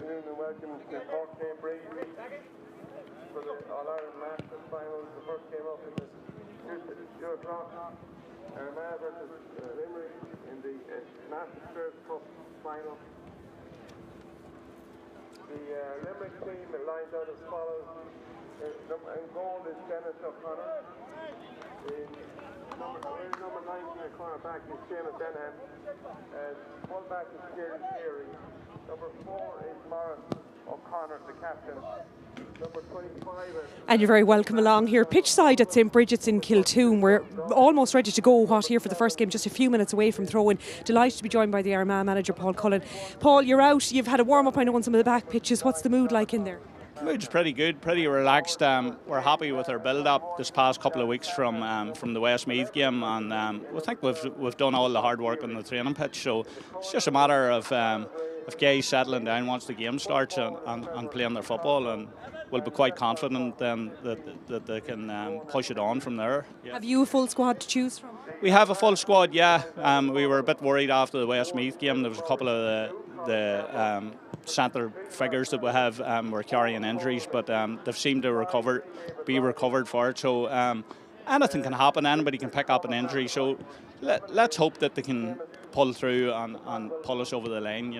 afternoon and welcome to Cork Cambridge for the All-Ireland Masters finals. The first game up is at 2 o'clock. Armagh versus Limerick in the Masters Cup final. The Limerick team are lined out as follows. In goal is Dennis O'Connor. Number 19 cornerback is Seamus Denham. Fullback is Kieran Cleary. Number 4 is Morris O'Connor, the captain. Number 25 is... And you're very welcome along here. Pitch side at St. Bridget's in Kiltoon. We're almost ready to go here for the first game, just a few minutes away from throw-in. Delighted to be joined by the Armagh manager, Paul Cullen. Paul, you're out. You've had a warm-up, I know, on some of the back pitches. What's the mood like in there? Mood's pretty good, pretty relaxed. We're happy with our build-up this past couple of weeks from the Westmeath game, and we think we've done all the hard work on the training pitch. So it's just a matter of guys settling down once the game starts and playing their football, and we'll be quite confident then that they can push it on from there. Yeah. Have you a full squad to choose from? We have a full squad, yeah. We were a bit worried after the Westmeath game. There was a couple of the centre figures that we have were carrying injuries, but they've seemed to be recovered for it. So anything can happen. Anybody can pick up an injury. So let's hope that they can pull through and pull us over the line,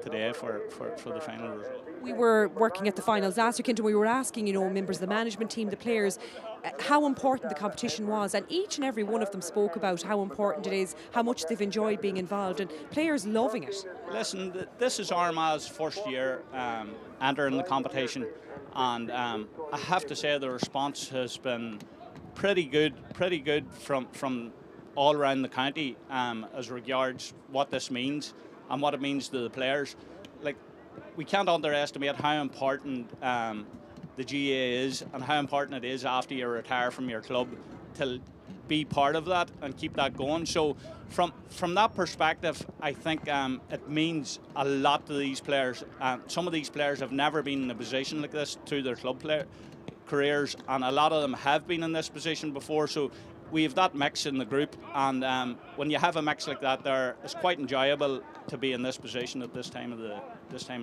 today for the final result. We were working at the finals last weekend and we were asking, members of the management team, the players, how important the competition was, and each and every one of them spoke about how important it is, how much they've enjoyed being involved, and players loving it. Listen, this is Armagh's first year entering the competition, and I have to say the response has been pretty good from all around the county as regards what this means and what it means to the players. Like, we can't underestimate how important the GA is and how important it is after you retire from your club to be part of that and keep that going. So from that perspective, I think it means a lot to these players. Some of these players have never been in a position like this through their club careers, and a lot of them have been in this position before. So we have that mix in the group, and when you have a mix like that there, it's quite enjoyable to be in this position at this time of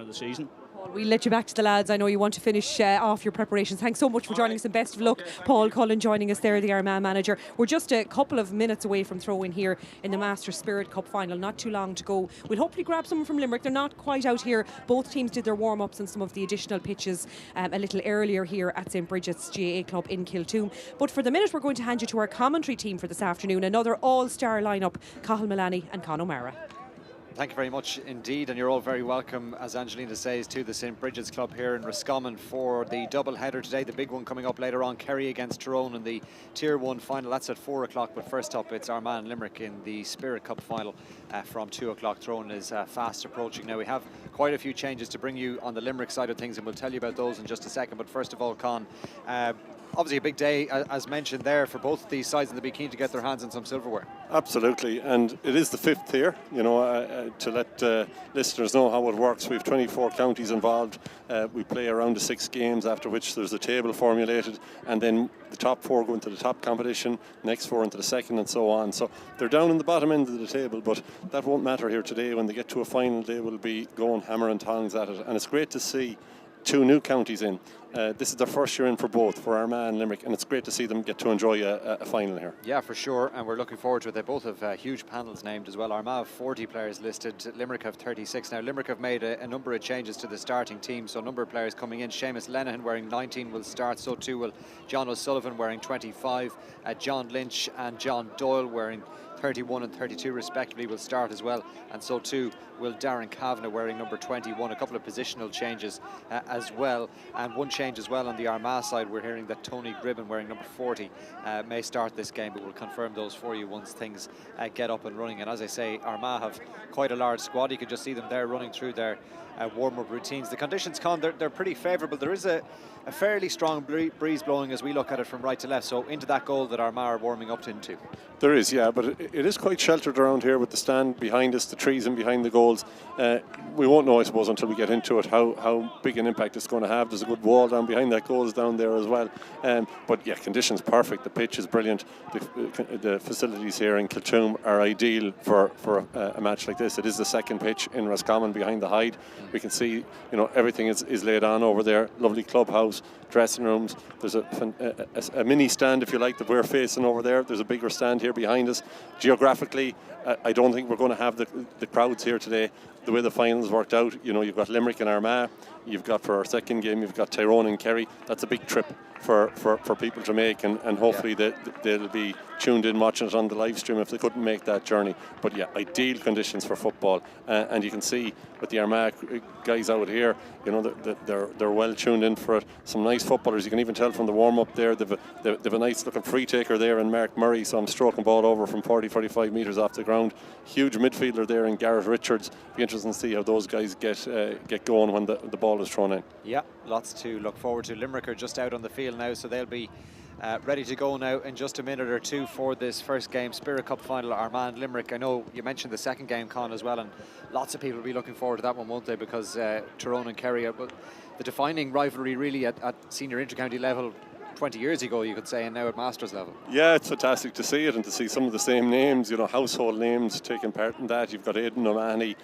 the season. We'll let you back to the lads. I know you want to finish off your preparations. Thanks so much for joining us and best of luck. Paul Cullen joining us there, the Armagh manager. We're just a couple of minutes away from throw-in here in the Masters Spirit Cup final. Not too long to go. We'll hopefully grab someone from Limerick. They're not quite out here. Both teams did their warm-ups and some of the additional pitches a little earlier here at St. Bridget's GAA Club in Kiltoon. But for the minute, we're going to hand you to our commentary team for this afternoon. Another all-star lineup, Cathal Mullaney and Con O'Mara. Thank you very much indeed, and you're all very welcome, as Angelina says, to the St. Bridget's Club here in Roscommon for the double header today. The big one coming up later on, Kerry against Tyrone in the Tier 1 final. That's at 4 o'clock, but first up it's Armagh and Limerick in the Spirit Cup final from 2 o'clock. Tyrone is fast approaching now. We have quite a few changes to bring you on the Limerick side of things, and we'll tell you about those in just a second. But first of all, Con, obviously a big day, as mentioned there, for both these sides, and they'll be keen to get their hands on some silverware. Absolutely, and it is the fifth here, to let listeners know how it works. We have 24 counties involved. We play around the 6 games, after which there's a table formulated, and then the top 4 go into the top competition, next 4 into the second, and so on. So they're down in the bottom end of the table, but that won't matter here today. When they get to a final, they will be going hammer and tongs at it, and it's great to see 2 new counties in. This is their first year in for both, for Armagh and Limerick, and it's great to see them get to enjoy a final here. Yeah, for sure, and we're looking forward to it. They both have huge panels named as well. Armagh have 40 players listed, Limerick have 36. Now, Limerick have made a number of changes to the starting team, so a number of players coming in. Seamus Lenihan wearing 19 will start, so too will John O'Sullivan wearing 25, John Lynch and John Doyle wearing 31 and 32 respectively will start as well, and so too will Darren Kavanagh wearing number 21. A couple of positional changes as well, and one change as well on the Armagh side. We're hearing that Tony Gribben wearing number 40 may start this game, but we'll confirm those for you once things get up and running. And as I say, Armagh have quite a large squad. You can just see them there running through their warm-up routines. The conditions, Con, they're pretty favourable. There is a fairly strong breeze blowing as we look at it from right to left, so into that goal that Armagh are warming up into. There is, yeah, but it is quite sheltered around here with the stand behind us, the trees and behind the goals. We won't know, I suppose, until we get into it how big an impact it's going to have. There's a good wall down behind that goals down there as well. But yeah, conditions perfect. The pitch is brilliant. The facilities here in Kiltoom are ideal for a match like this. It is the second pitch in Roscommon behind the Hyde. We can see, everything is laid on over there. Lovely clubhouse, dressing rooms. There's a mini stand, if you like, that we're facing over there. There's a bigger stand here behind us. Geographically, I don't think we're going to have the crowds here today. The way the finals worked out, you've got Limerick and Armagh. You've got, for our second game, you've got Tyrone and Kerry. That's a big trip for people to make, and hopefully they'll be tuned in watching it on the live stream if they couldn't make that journey. But yeah, ideal conditions for football, and you can see with the Armagh guys out here, they're well tuned in for it. Some nice footballers. You can even tell from the warm up there. They've a nice looking free taker there in Mark Murray. So I'm stroking ball over from 40-45 metres off the ground. Huge midfielder there in Gareth Richards. Be interesting to see how those guys get going when the ball is thrown in. Yeah, lots to look forward to. Limerick are just out on the field now, so they'll be ready to go now in just a minute or two for this first game, Spirit Cup final, Armagh Limerick. I know you mentioned the second game, Con, as well, and lots of people will be looking forward to that one, won't they? Because Tyrone and Kerry are the defining rivalry really at senior intercounty level 20 years ago, you could say, and now at Masters level. Yeah, it's fantastic to see it and to see some of the same names, household names taking part in that. You've got Aidan O'Mahony,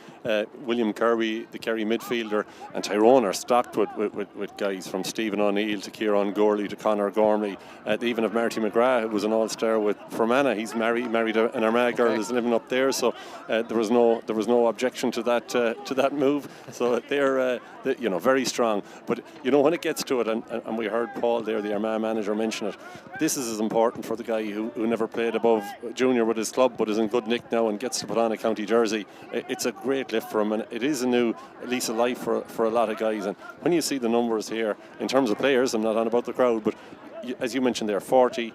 William Kirby, the Kerry midfielder, and Tyrone are stocked with guys from Stephen O'Neill to Kieran Gorley to Conor Gormley. They even have Marty McGrath, who was an all-star with Fermanagh. He's married an Armagh girl who's living up there, so there was no objection to that move. So they're very strong. But when it gets to it, and we heard Paul there, the Armagh manager, mention it, this is as important for the guy who never played above junior with his club but is in good nick now and gets to put on a county jersey. It's a great lift for him, and it is a new lease of life for a lot of guys. And when you see the numbers here in terms of players, I'm not on about the crowd, but as you mentioned there, 40,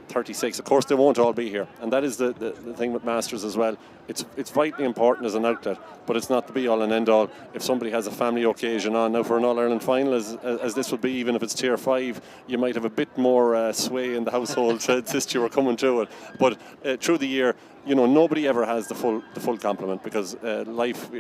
36, of course they won't all be here, and that is the thing with Masters as well. It's vitally important as an outlet, but it's not the be all and end all. If somebody has a family occasion on, now for an All-Ireland final as this would be, even if it's tier 5, you might have a bit more sway in the household to insist you were coming to it. But through the year, nobody ever has the full complement, because life,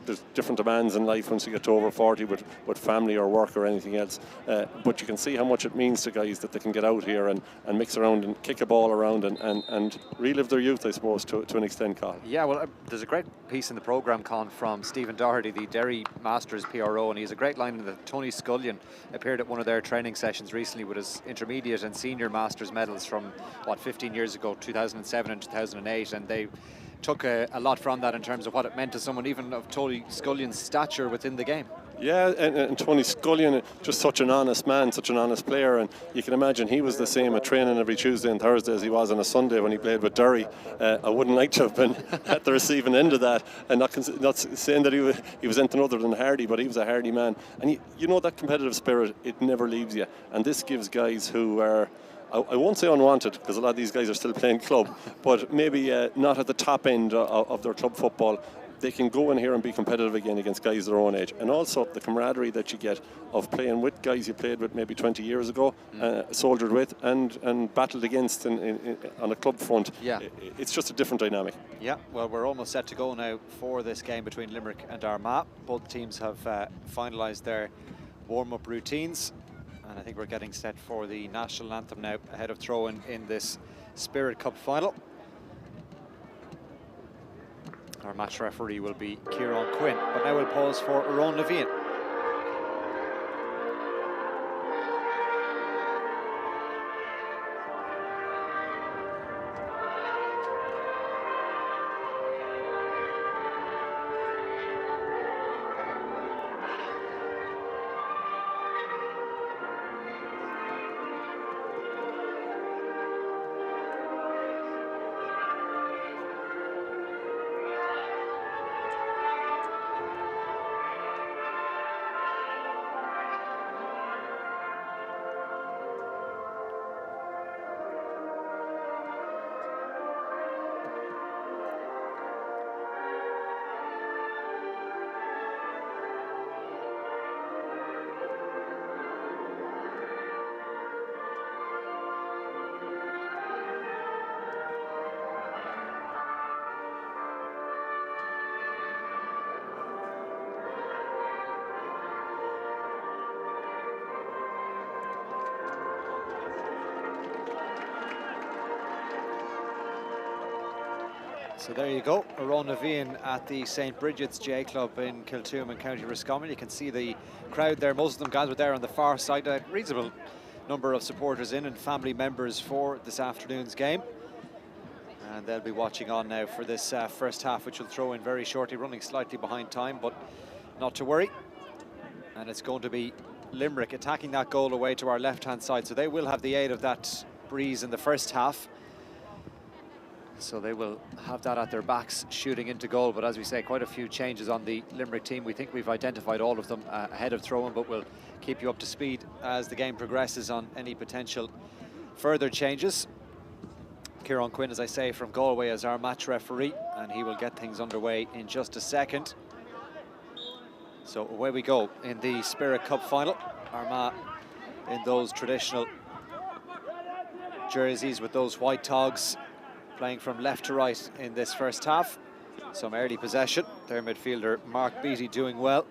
there's different demands in life once you get to over 40 with family or work or anything else. But you can see how much it means to guys that they can get out here and mix around and kick a ball around and relive their youth, I suppose, to an extent, Carl. Yeah, well, there's a great piece in the programme, Con, from Stephen Doherty, the Derry Masters PRO, and he has a great line in that Tony Scullion appeared at one of their training sessions recently with his intermediate and senior Masters medals from, 15 years ago, 2007 and 2008, and they took a lot from that in terms of what it meant to someone even of Tony Scullion's stature within the game. Yeah, and Tony Scullion, just such an honest man, such an honest player, and you can imagine he was the same at training every Tuesday and Thursday as he was on a Sunday when he played with Derry. I wouldn't like to have been at the receiving end of that, and not saying that he was anything other than hardy, but he was a hardy man. And that competitive spirit, it never leaves you, and this gives guys who are, I won't say unwanted, because a lot of these guys are still playing club, but maybe not at the top end of their club football. They can go in here and be competitive again against guys their own age. And also the camaraderie that you get of playing with guys you played with maybe 20 years ago, soldiered with and battled against on a club front. Yeah. It's just a different dynamic. Yeah, well, we're almost set to go now for this game between Limerick and Armagh. Both teams have finalised their warm-up routines, and I think we're getting set for the national anthem now ahead of throw-in in this Spirit Cup final. Our match referee will be Kieran Quinn, but now we'll pause for Ron Levine. So there you go, Arona Vian at the St. Bridget's J Club in Kiltoom in County Roscommon. You can see the crowd there, most of them gathered there on the far side. A reasonable number of supporters in and family members for this afternoon's game. And they'll be watching on now for this first half, which will throw in very shortly, running slightly behind time, but not to worry. And it's going to be Limerick attacking that goal away to our left-hand side. So they will have the aid of that breeze in the first half. So they will have that at their backs, shooting into goal. But as we say, quite a few changes on the Limerick team. We think we've identified all of them ahead of throw-in, but we'll keep you up to speed as the game progresses on any potential further changes. Kieran Quinn, as I say, from Galway as our match referee, and he will get things underway in just a second. So away we go in the Spirit Cup final. Armagh in those traditional jerseys with those white togs, playing from left to right in this first half. Some early possession. Their midfielder Mark Beattie doing well.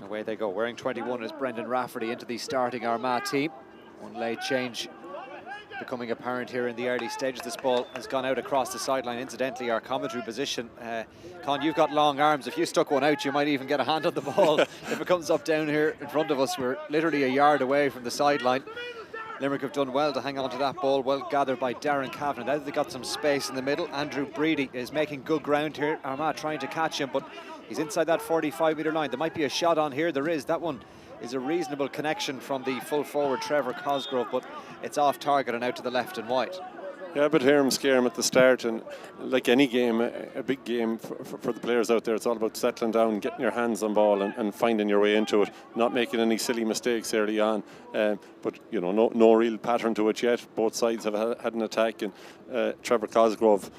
Away they go. Wearing 21 is Brendan Rafferty into the starting Armagh team. One late change becoming apparent here in the early stages. This ball has gone out across the sideline. Incidentally, our commentary position, Con, you've got long arms. If you stuck one out, you might even get a hand on the ball. If it comes up down here in front of us, we're literally a yard away from the sideline. Limerick have done well to hang on to that ball, well gathered by Darren Kavanagh. Now they've got some space in the middle. Andrew Breedy is making good ground here. Armagh trying to catch him, but he's inside that 45-metre line. There might be a shot on here. There is. That one is a reasonable connection from the full forward Trevor Cosgrove, but it's off target and out to the left and wide. Yeah, but hear him scare him at the start, and like any game, a big game for the players out there, it's all about settling down, getting your hands on ball and finding your way into it, not making any silly mistakes early on. But you know, no real pattern to it yet. Both sides have had an attack, and Trevor Cosgrove,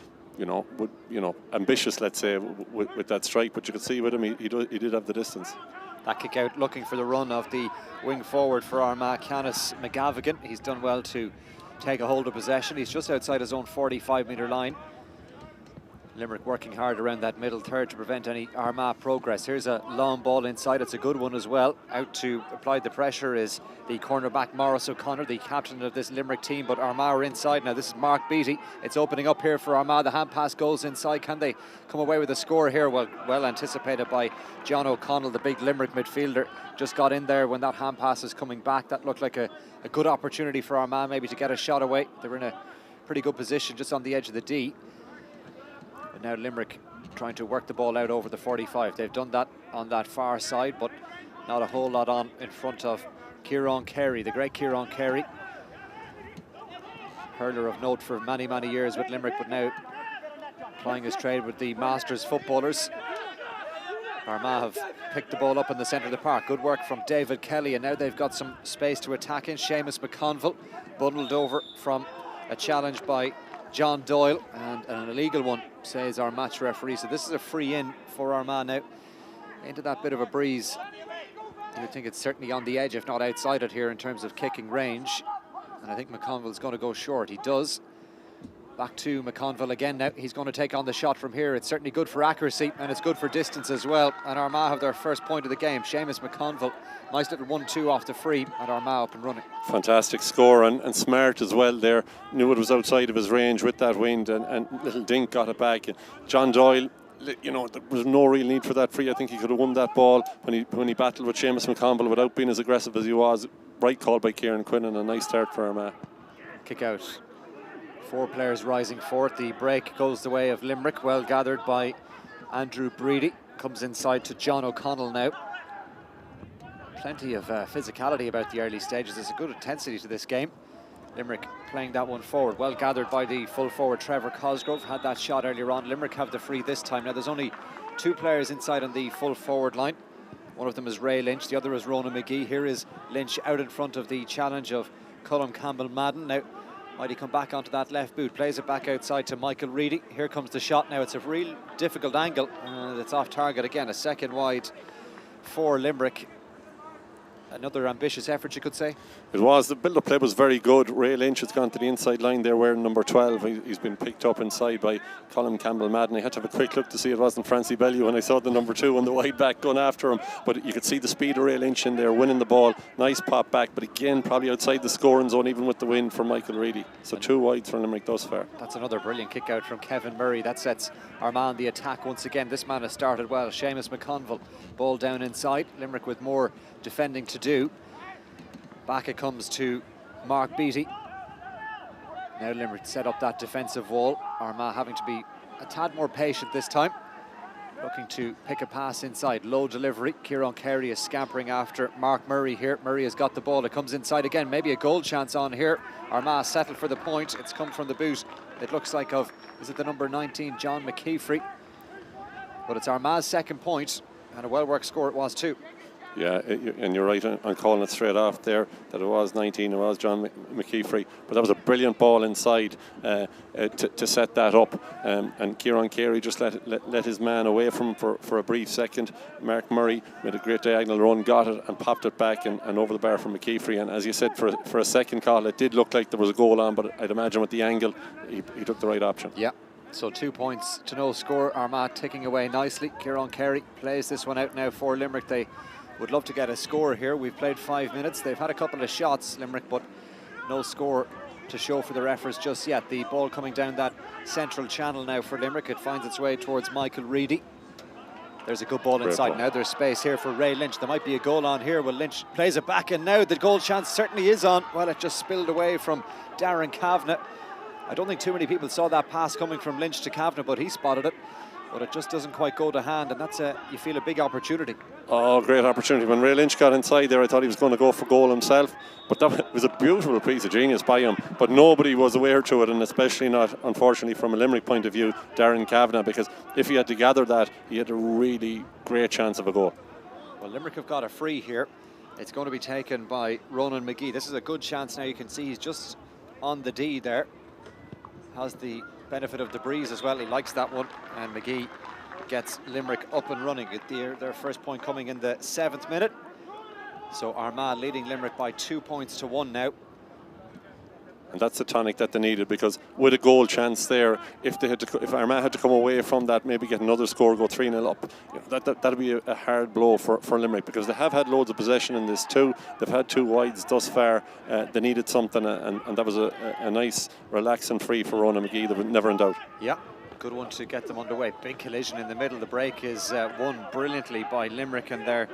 ambitious, let's say, with that strike. But you could see with him, he did have the distance. That kick out looking for the run of the wing forward for Armagh, Canis McGavigan. He's done well to take a hold of possession. He's just outside his own 45-metre line. Limerick working hard around that middle third to prevent any Armagh progress. Here's a long ball inside. It's a good one as well. Out to apply the pressure is the cornerback Maurice O'Connor, the captain of this Limerick team, but Armagh are inside now. This is Mark Beattie. It's opening up here for Armagh. The hand pass goes inside. Can they come away with a score here? Well anticipated by John O'Connell, the big Limerick midfielder. Just got in there when that hand pass was coming back. That looked like a good opportunity for Armagh maybe to get a shot away. They were in a pretty good position just on the edge of the D. And now Limerick trying to work the ball out over the 45. They've done that on that far side, but not a whole lot on in front of Kieran Carey, the great Kieran Carey. Hurler of note for many, many years with Limerick, but now plying his trade with the Masters footballers. Armagh have picked the ball up in the centre of the park. Good work from David Kelly, and now they've got some space to attack in. Seamus McConville bundled over from a challenge by John Doyle, and an illegal one, says our match referee. So this is a free in for Armagh now into that bit of a breeze. You think it's certainly on the edge, if not outside it here in terms of kicking range. And I think McConville's going to go short. He does. Back to McConville again now. He's going to take on the shot from here. It's certainly good for accuracy, and it's good for distance as well. And Armagh have their first point of the game. Seamus McConville, nice little 1-2 off the free, and Armagh up and running. Fantastic score, and smart as well there. Knew it was outside of his range with that wind, and little Dink got it back. And John Doyle, you know, there was no real need for that free. I think he could have won that ball when he battled with Seamus McConville without being as aggressive as he was. Right call by Kieran Quinn, and a nice start for Armagh. Kick out. 4 players rising for it. The break goes the way of Limerick, well gathered by Andrew Breedy. Comes inside to John O'Connell now. Plenty of physicality about the early stages. There's a good intensity to this game. Limerick playing that one forward. Well gathered by the full forward Trevor Cosgrove. Had that shot earlier on. Limerick have the free this time. Now there's only 2 players inside on the full forward line. One of them is Ray Lynch. The other is Ronan McGee. Here is Lynch out in front of the challenge of Colm Campbell-Madden. Now, might he come back onto that left boot, plays it back outside to Michael Reedy. Here comes the shot now. It's a real difficult angle, and it's off target again. A second wide for Limerick. Another ambitious effort, you could say. It was. The build-up play was very good. Ray Lynch has gone to the inside line there wearing number 12. He's been picked up inside by Colin Campbell-Madden. I had to have a quick look to see it wasn't Francie Bellew when I saw the number 2 on the wide back going after him. But you could see the speed of Ray Lynch in there, winning the ball. Nice pop back, but again, probably outside the scoring zone, even with the win for Michael Reedy. So 2 wides for Limerick thus far. That's another brilliant kick out from Kevin Murray. That sets Armagh on the attack once again. This man has started well. Seamus McConville, ball down inside. Limerick with more defending to do. Back it comes to Mark Beattie. Now Limerick set up that defensive wall. Armagh having to be a tad more patient this time. Looking to pick a pass inside. Low delivery. Kieran Carey is scampering after Mark Murray here. Murray has got the ball. It comes inside again. Maybe a goal chance on here. Armagh settled for the point. It's come from the boot. It looks like of, is it the number 19, John McKeefrey? But it's Armagh's second point, and a well-worked score it was too. Yeah, and you're right on calling it straight off there that it was 19, it was John McKeefrey, but that was a brilliant ball inside to set that up, and Kieran Carey just let his man away from for a brief second. Mark Murray made a great diagonal run, got it and popped it back and over the bar from McKeefrey, and as you said, for a second call it did look like there was a goal on, but I'd imagine with the angle he took the right option. Yeah. So 2 points to no score. Armagh ticking away nicely. Kieran Carey plays this one out now for Limerick. They would love to get a score here. We've played 5 minutes. They've had a couple of shots, Limerick, but no score to show for the referees just yet. The ball coming down that central channel now for Limerick. It finds its way towards Michael Reedy. There's a good ball inside. Now there's space here for Ray Lynch. There might be a goal on here. Well, Lynch plays it back, and now the goal chance certainly is on. Well, it just spilled away from Darren Kavanagh. I don't think too many people saw that pass coming from Lynch to Kavanagh, but he spotted it. But it just doesn't quite go to hand, and that's you feel a big opportunity. Oh, great opportunity. When Ray Lynch got inside there, I thought he was going to go for goal himself, but that was a beautiful piece of genius by him, but nobody was aware to it, and especially not, unfortunately, from a Limerick point of view, Darren Kavanagh, because if he had to gather that, he had a really great chance of a goal. Well, Limerick have got a free here. It's going to be taken by Ronan McGee. This is a good chance now. You can see he's just on the D there. Has the benefit of the breeze as well. He likes that one, and McGee gets Limerick up and running. Their first point coming in the 7th minute. So Armagh leading Limerick by 2 points to 1 now. And that's the tonic that they needed, because with a goal chance there, if Armagh had to come away from that, maybe get another score, go 3-0 up, that'd be a hard blow for Limerick, because they have had loads of possession in this too. They've had 2 wides thus far. They needed something, and that was a nice, relaxing free for Ronan McGee. They were never in doubt. Yeah, good one to get them underway. Big collision in the middle. The break is won brilliantly by Limerick, and their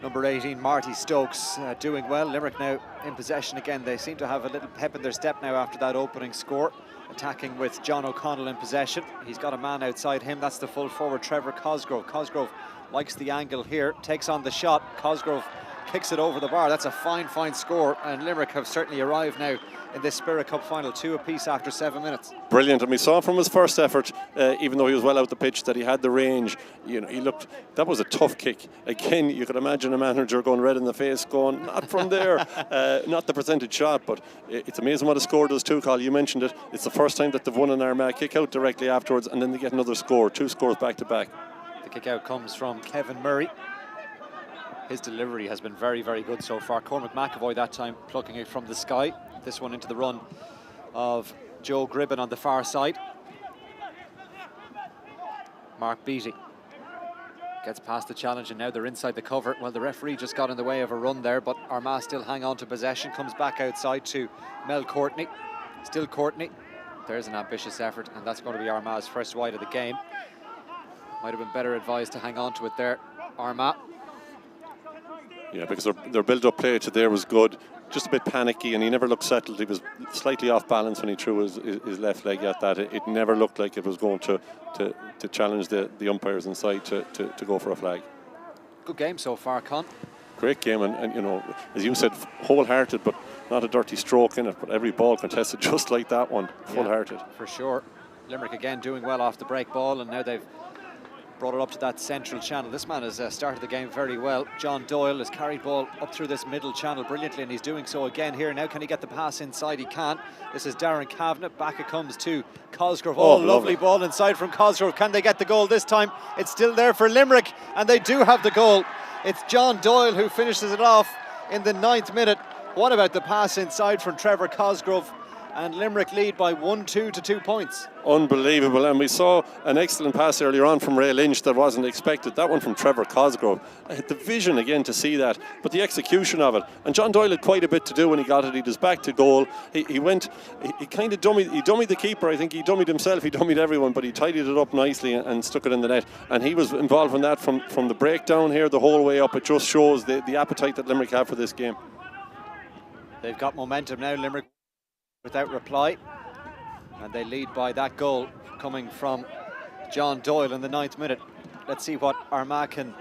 number 18, Marty Stokes, doing well. Limerick now in possession again. They seem to have a little pep in their step now after that opening score. Attacking with John O'Connell in possession. He's got a man outside him. That's the full forward, Trevor Cosgrove. Cosgrove likes the angle here, takes on the shot. Cosgrove kicks it over the bar. That's a fine, fine score. And Limerick have certainly arrived now in this Spirit Cup final, 2 apiece after 7 minutes. Brilliant, and we saw from his first effort, even though he was well out the pitch, that he had the range. You know, he looked. That was a tough kick. Again, you could imagine a manager going red in the face, going, "Not from there." Not the percentage shot, but it's amazing what a score does too, Carl. You mentioned it. It's the first time that they've won an Armagh kick out directly afterwards, and then they get another score. 2 scores back to back. The kick out comes from Kevin Murray. His delivery has been very, very good so far. Cormac McAvoy that time plucking it from the sky. This one into the run of Joe Gribben on the far side. Mark Beattie gets past the challenge, and now they're inside the cover. Well, the referee just got in the way of a run there, but Armagh still hang on to possession. Comes back outside to Mel Courtney. Still Courtney. There's an ambitious effort, and that's going to be Armagh's first wide of the game. Might have been better advised to hang on to it there, Armagh. Yeah, because their build-up play to there was good. Just a bit panicky, and he never looked settled. He was slightly off balance when he threw his left leg at that. It never looked like it was going to challenge the umpires inside to go for a flag. Good game so far, Con. Great game, and you know, as you said, wholehearted, but not a dirty stroke in it. But every ball contested just like that one, full-hearted. Yeah, for sure. Limerick again doing well off the break ball, and now they've brought it up to that central channel. This man has started the game very well. John Doyle has carried ball up through this middle channel brilliantly, and he's doing so again here. Now can he get the pass inside? He can. This is Darren Kavanagh. Back it comes to Cosgrove. Oh, lovely ball inside from Cosgrove. Can they get the goal this time? It's still there for Limerick, and they do have the goal. It's John Doyle who finishes it off in the 9th minute. What about the pass inside from Trevor Cosgrove? And Limerick lead by 1-2 to 2 points. Unbelievable. And we saw an excellent pass earlier on from Ray Lynch that wasn't expected. That one from Trevor Cosgrove. I had the vision again to see that, but the execution of it. And John Doyle had quite a bit to do when he got it. He was back to goal. He kind of dummied the keeper. I think he dummied himself. He dummied everyone, but he tidied it up nicely and stuck it in the net. And he was involved in that from the breakdown here the whole way up. It just shows the appetite that Limerick have for this game. They've got momentum now, Limerick, without reply, and they lead by that goal coming from John Doyle in the 9th minute. Let's see what Armagh can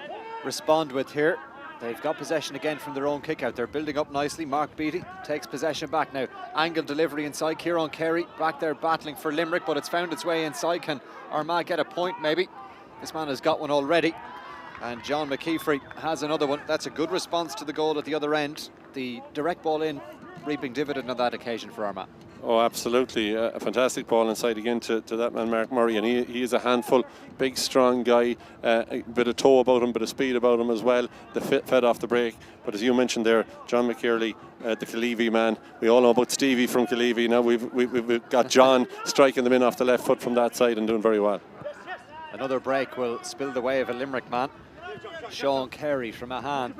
respond with here. They've got possession again from their own kick out. They're building up nicely. Mark Beattie takes possession back now. Angle delivery inside. Kieran Carey back there battling for Limerick, but it's found its way inside. Can Armagh get a point maybe? This man has got one already, and John McKeefrey has another one. That's a good response to the goal at the other end. The direct ball in, reaping dividend on that occasion for Armagh. Oh, absolutely. A fantastic ball inside again to that man, Mark Murray. And he is a handful, big, strong guy, a bit of toe about him, bit of speed about him as well. The fed off the break. But as you mentioned there, John McKearley, the Killeavy man. We all know about Stevie from Killeavy. Now we've got John striking them in off the left foot from that side and doing very well. Another break will spill the way of a Limerick man. Sean Carey from Ahan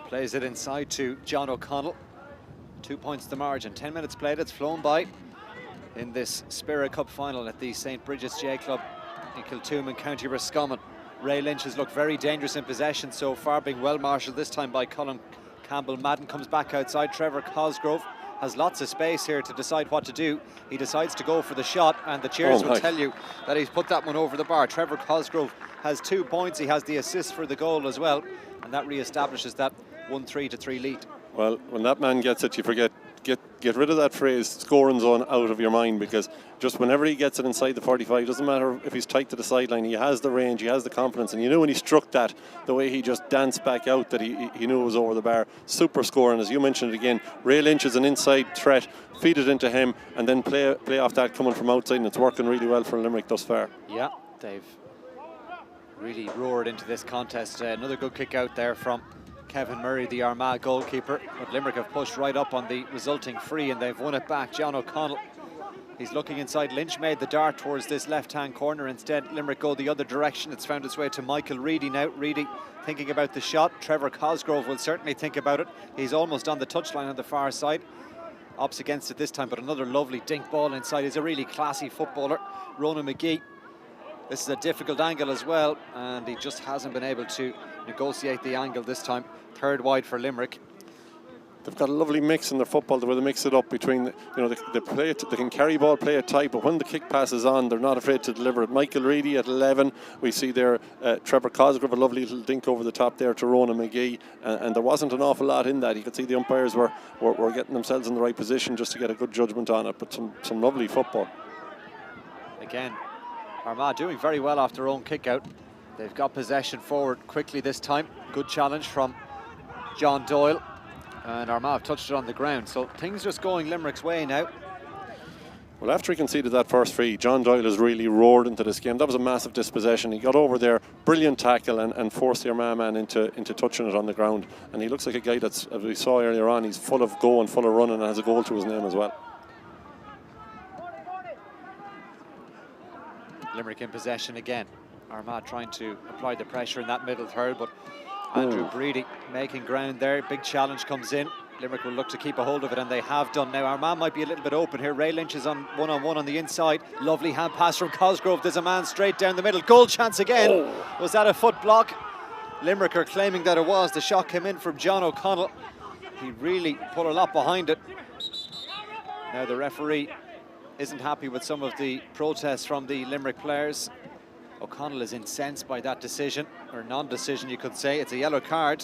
plays it inside to John O'Connell. 2 points the margin. 10 minutes played. It's flown by in this Spirit Cup final at the St. Bridget's J Club in Kiltoom in County Roscommon. Ray Lynch has looked very dangerous in possession so far, being well marshalled this time by Colin Campbell. Madden comes back outside. Trevor Cosgrove has lots of space here to decide what to do. He decides to go for the shot, and the cheers will tell you that he's put that one over the bar. Trevor Cosgrove has 2 points. He has the assist for the goal as well, and that re-establishes that 1-3 to 3 lead. Well, when that man gets it, you forget, get rid of that phrase scoring zone out of your mind, because just whenever he gets it inside the 45, doesn't matter if he's tight to the sideline, he has the range, he has the confidence, and you knew when he struck that, the way he just danced back out, that he knew it was over the bar. Super score, and as you mentioned it again, Ray Lynch is an inside threat, feed it into him, and then play off that coming from outside, and it's working really well for Limerick thus far. Yeah, they've really roared into this contest. Another good kick out there from Kevin Murray, the Armagh goalkeeper, but Limerick have pushed right up on the resulting free and they've won it back. John O'Connell, he's looking inside. Lynch made the dart towards this left-hand corner. Instead, Limerick go the other direction. It's found its way to Michael Reedy now. Reedy thinking about the shot. Trevor Cosgrove will certainly think about it. He's almost on the touchline on the far side. Opts against it this time, but another lovely dink ball inside. He's a really classy footballer. Ronan McGee. This is a difficult angle as well, and he just hasn't been able to negotiate the angle this time. Third wide for Limerick. They've got a lovely mix in their football, the way they mix it up between, they play it, they can carry ball, play it tight, but when the kick passes on, they're not afraid to deliver it. Michael Reedy at 11. We see there Trevor Cosgrove, a lovely little dink over the top there to Ronan McGee, and there wasn't an awful lot in that. You could see the umpires were getting themselves in the right position just to get a good judgment on it, but some lovely football. Again, Armagh doing very well off their own kick out. They've got possession forward quickly this time. Good challenge from John Doyle, and Armagh have touched it on the ground, so things just going Limerick's way now. Well, after he conceded that first free, John Doyle has really roared into this game. That was a massive dispossession. He got over there, brilliant tackle, and forced the Armagh man into touching it on the ground. And he looks like a guy that's, as we saw earlier on, he's full of go and full of running and has a goal to his name as well. Limerick in possession again. Armagh trying to apply the pressure in that middle third, but Andrew Breedy making ground there. Big challenge comes in. Limerick will look to keep a hold of it, and they have done. Now Armagh might be a little bit open here. Ray Lynch is on one-on-one on the inside. Lovely hand pass from Cosgrove. There's a man straight down the middle. Goal chance again. Was that a foot block? Limerick are claiming that it was. The shot came in from John O'Connell. He really put a lot behind it. Now the referee isn't happy with some of the protests from the Limerick players. O'Connell is incensed by that decision, or non-decision you could say. It's a yellow card.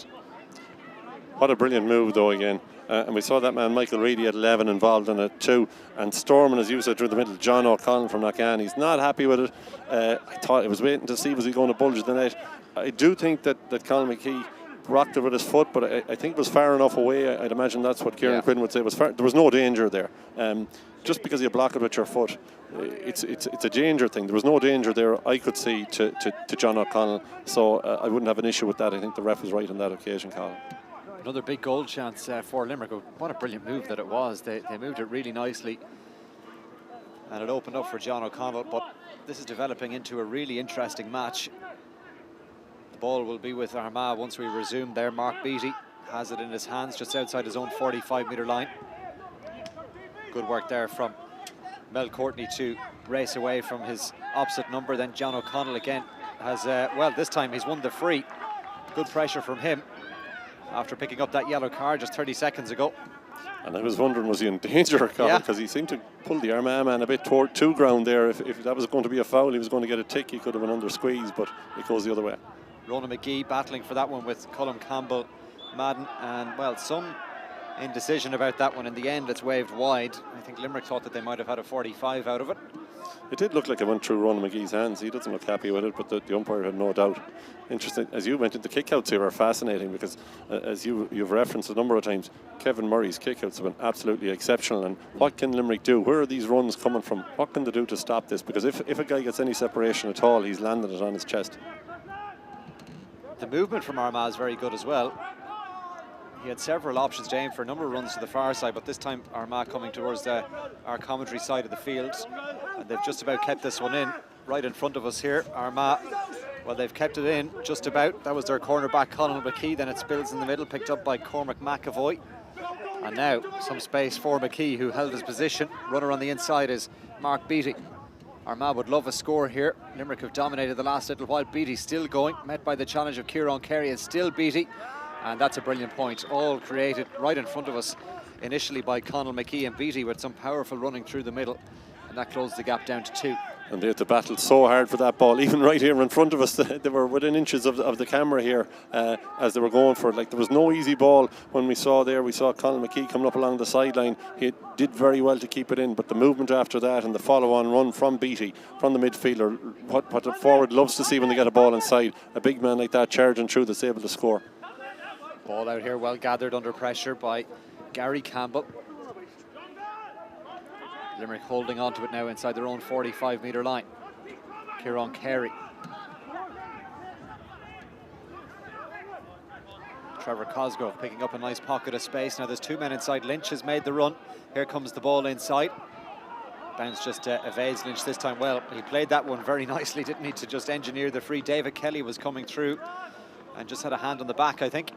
What a brilliant move though again. And we saw that man Michael Reedy at 11 involved in it too. And storming, as you said, through the middle, John O'Connell from Knockane. He's not happy with it. I thought he was waiting to see was he going to bulge the net. I do think that Colin McKee rocked it with his foot, but I think it was far enough away. I'd imagine that's what Kieran Quinn would say. It was far, there was no danger there. Just because you block it with your foot, it's a danger thing. There was no danger there I could see to John O'Connell, so I wouldn't have an issue with that. I think the ref was right on that occasion, Colin. Another big goal chance for Limerick. What a brilliant move that it was. They moved it really nicely, and it opened up for John O'Connell, but this is developing into a really interesting match. The ball will be with Armagh once we resume there. Mark Beattie has it in his hands just outside his own 45-metre line. Good work there from Mel Courtney to race away from his opposite number. Then John O'Connell again has, well, this time he's won the free. Good pressure from him after picking up that yellow card just 30 seconds ago. And I was wondering, was he in danger, Colin? Because he seemed to pull the Armagh man a bit to ground there. If that was going to be a foul, he was going to get a tick. He could have been under squeeze, but it goes the other way. Ronan McGee battling for that one with Colm Campbell, Madden, and, well, some indecision about that one. In the end, it's waved wide. I think Limerick thought that they might have had a 45 out of it. It did look like it went through Ronan McGee's hands. He doesn't look happy with it, but the umpire had no doubt. Interesting, as you mentioned, the kickouts here are fascinating because, as you've referenced a number of times, Kevin Murray's kickouts have been absolutely exceptional. And what can Limerick do? Where are these runs coming from? What can they do to stop this? Because if a guy gets any separation at all, he's landed it on his chest. The movement from Armagh is very good as well. He had several options to aim for a number of runs to the far side, but this time Armagh coming towards our commentary side of the field, and they've just about kept this one in right in front of us here. Armagh, well, they've kept it in just about. That was their cornerback Conal McKee. Then it spills in the middle, picked up by Cormac McAvoy, and now some space for McKee, who held his position. Runner on the inside is Mark Beattie. Armagh would love a score here. Limerick have dominated the last little while. Beattie still going, met by the challenge of Kieran Carey, and still Beattie. And that's a brilliant point, all created right in front of us initially by Conal McKee, and Beattie with some powerful running through the middle, and that closed the gap down to 2. And they had to battle so hard for that ball, even right here in front of us. They were within inches of the camera here as they were going for it. Like, there was no easy ball when we saw Conal McKee coming up along the sideline. He did very well to keep it in, but the movement after that and the follow-on run from Beattie, from the midfielder, what the forward loves to see when they get a ball inside, a big man like that charging through that's able to score. Ball out here, well gathered under pressure by Gary Campbell. Limerick holding on to it now inside their own 45-metre line. Kieran Carey. Trevor Cosgrove picking up a nice pocket of space. Now there's 2 men inside. Lynch has made the run. Here comes the ball inside. Bounce just evades Lynch this time. Well, he played that one very nicely. Didn't need to just engineer the free. David Kelly was coming through and just had a hand on the back, I think.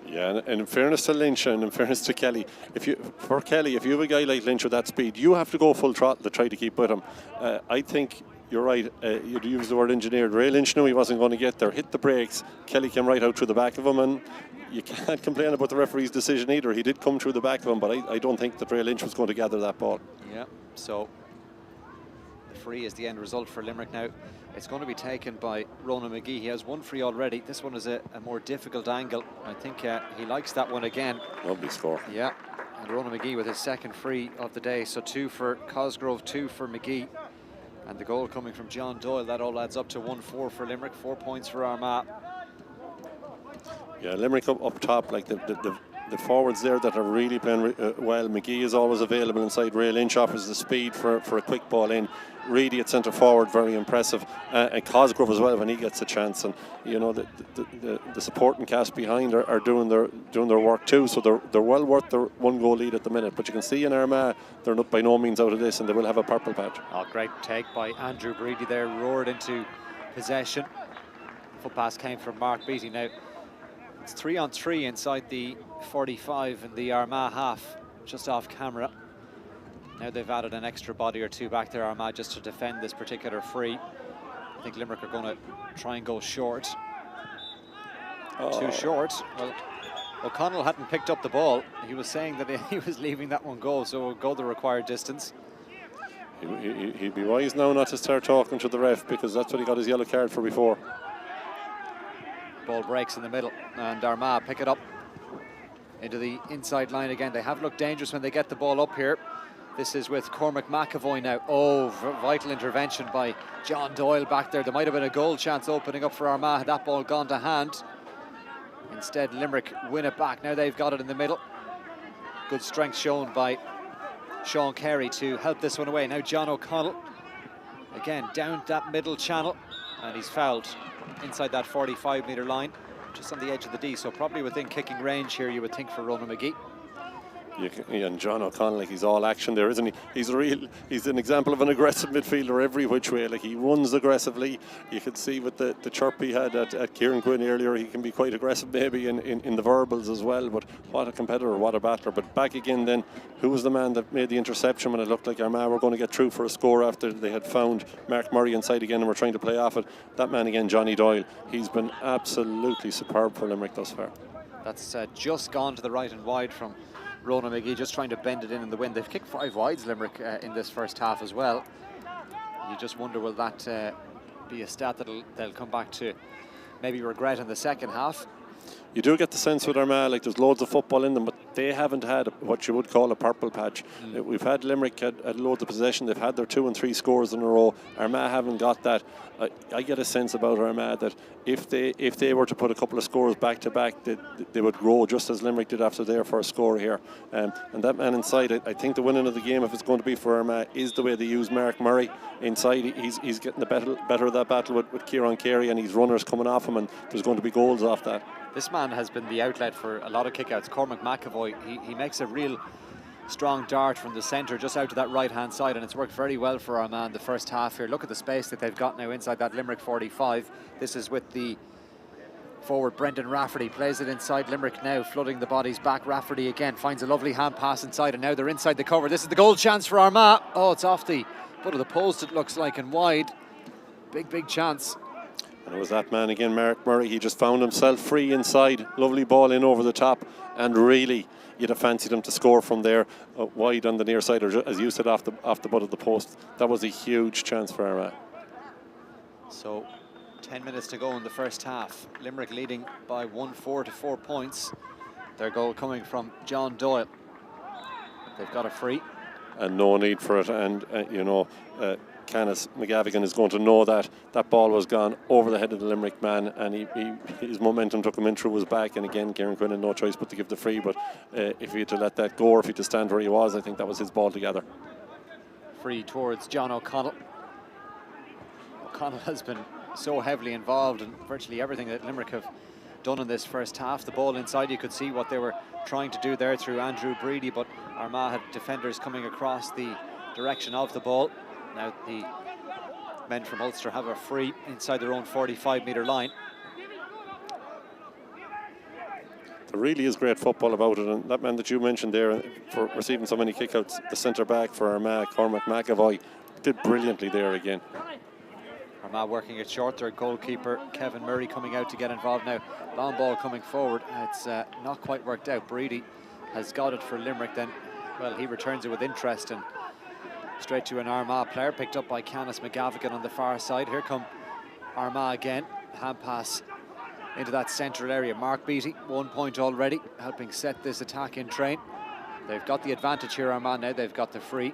Yeah, and in fairness to Lynch and in fairness to Kelly, if you have a guy like Lynch with that speed, you have to go full throttle to try to keep with him. I think you're right. You'd use the word engineered. Ray Lynch knew he wasn't going to get there. Hit the brakes. Kelly came right out through the back of him, and you can't complain about the referee's decision either. He did come through the back of him, but I don't think that Ray Lynch was going to gather that ball. Yeah, so the free is the end result for Limerick now. It's going to be taken by Ronan McGee. He has one free already. This one is a more difficult angle. I think he likes that one again. Lovely score. Yeah, and Ronan McGee with his second free of the day. So 2 for Cosgrove, 2 for McGee. And the goal coming from John Doyle. That all adds up to 1-4 for Limerick, 4 points for Armagh. Yeah, Limerick up top, like the forwards there that are really playing well. McGee is always available inside. Ray Lynch offers the speed for a quick ball in. Reedy at centre forward, very impressive, and Cosgrove as well when he gets a chance. And you know the supporting cast behind are doing their work too. So they're well worth their 1-goal lead at the minute. But you can see in Armagh they're not by no means out of this, and they will have a purple patch. Oh, great take by Andrew Breedy there, roared into possession. Foot pass came from Mark Beattie. Now it's 3-on-3 inside the 45 in the Armagh half, just off camera. Now they've added an extra body or 2 back there, Armagh, just to defend this particular free. I think Limerick are going to try and go short. Too short. Well, O'Connell hadn't picked up the ball. He was saying that he was leaving that one go, so we'll go the required distance. He'd be wise now not to start talking to the ref, because that's what he got his yellow card for before. Ball breaks in the middle, and Armagh pick it up into the inside line again. They have looked dangerous when they get the ball up here. This is with Cormac McAvoy now. Oh, vital intervention by John Doyle back there. There might have been a goal chance opening up for Armagh had that ball gone to hand. Instead, Limerick win it back. Now they've got it in the middle. Good strength shown by Sean Carey to help this one away. Now John O'Connell, again, down that middle channel, and he's fouled inside that 45-metre line, just on the edge of the D, so probably within kicking range here, you would think, for Ronan McGee. And John O'Connell, like, he's all action there, isn't he? He's an example of an aggressive midfielder every which way. Like, he runs aggressively. You could see with the chirp he had at Kieran Quinn earlier, he can be quite aggressive maybe in the verbals as well. But what a competitor, what a battler. But back again then, who was the man that made the interception when it looked like Armagh were going to get through for a score after they had found Mark Murray inside again and were trying to play off it? That man again, Johnny Doyle, he's been absolutely superb for Limerick thus far. That's just gone to the right and wide from Ronan McGee, just trying to bend it in the wind. They've kicked 5 wides, Limerick, in this first half as well. You just wonder, will that be a stat that they'll come back to maybe regret in the second half? You do get the sense with Armagh, like, there's loads of football in them, but they haven't had what you would call a purple patch. We've had Limerick had loads of possession. They've had their 2 and 3 scores in a row. Armagh haven't got that. I get a sense about Armagh that if they were to put a couple of scores back to back, they would grow just as Limerick did after their first score here. And that man inside, I think the winning of the game, if it's going to be for Armagh, is the way they use Mark Murray inside. He's getting the better of that battle with Kieran Carey, and his runners coming off him, and there's going to be goals off that. This man has been the outlet for a lot of kickouts. Cormac McAvoy, he makes a real strong dart from the centre just out to that right hand side, and it's worked very well for our man the first half here. Look at the space that they've got now inside that Limerick 45. This is with the forward Brendan Rafferty, plays it inside. Limerick now flooding the bodies back. Rafferty again finds a lovely hand pass inside, and now they're inside the cover. This is the goal chance for Armagh. Oh, it's off the foot of the post, it looks like, and wide. Big chance. And it was that man again, Mark Murray. He just found himself free inside. Lovely ball in over the top, and really you'd have fancied him to score from there, wide on the near side, or as you said, off the butt of the post. That was a huge chance for Armagh. So 10 minutes to go in the first half. Limerick leading by 1-4 to 4 points. Their goal coming from John Doyle. They've got a free. And no need for it, and Canis McGavigan is going to know that ball was gone over the head of the Limerick man, and his momentum took him in through his back, and again Kieran Quinn had no choice but to give the free. But if he had to let that go, or if he had to stand where he was, I think that was his ball to gather. Free towards John O'Connell. O'Connell has been so heavily involved in virtually everything that Limerick have done in this first half. The ball inside, you could see what they were trying to do there through Andrew Breedy, but Armagh had defenders coming across the direction of the ball. Now the men from Ulster have a free inside their own 45-metre line. There really is great football about it, and that man that you mentioned there for receiving so many kickouts, the centre-back for Armagh, Cormac McAvoy, did brilliantly there again. Armagh working it short. Their goalkeeper Kevin Murray coming out to get involved now. Long ball coming forward. It's not quite worked out. Breedy has got it for Limerick then. Well, he returns it with interest, and straight to an Armagh player, picked up by Canis McGavigan on the far side. Here come Armagh again. Hand pass into that central area. Mark Beattie, 1 point already, helping set this attack in train. They've got the advantage here, Armagh, now they've got the free.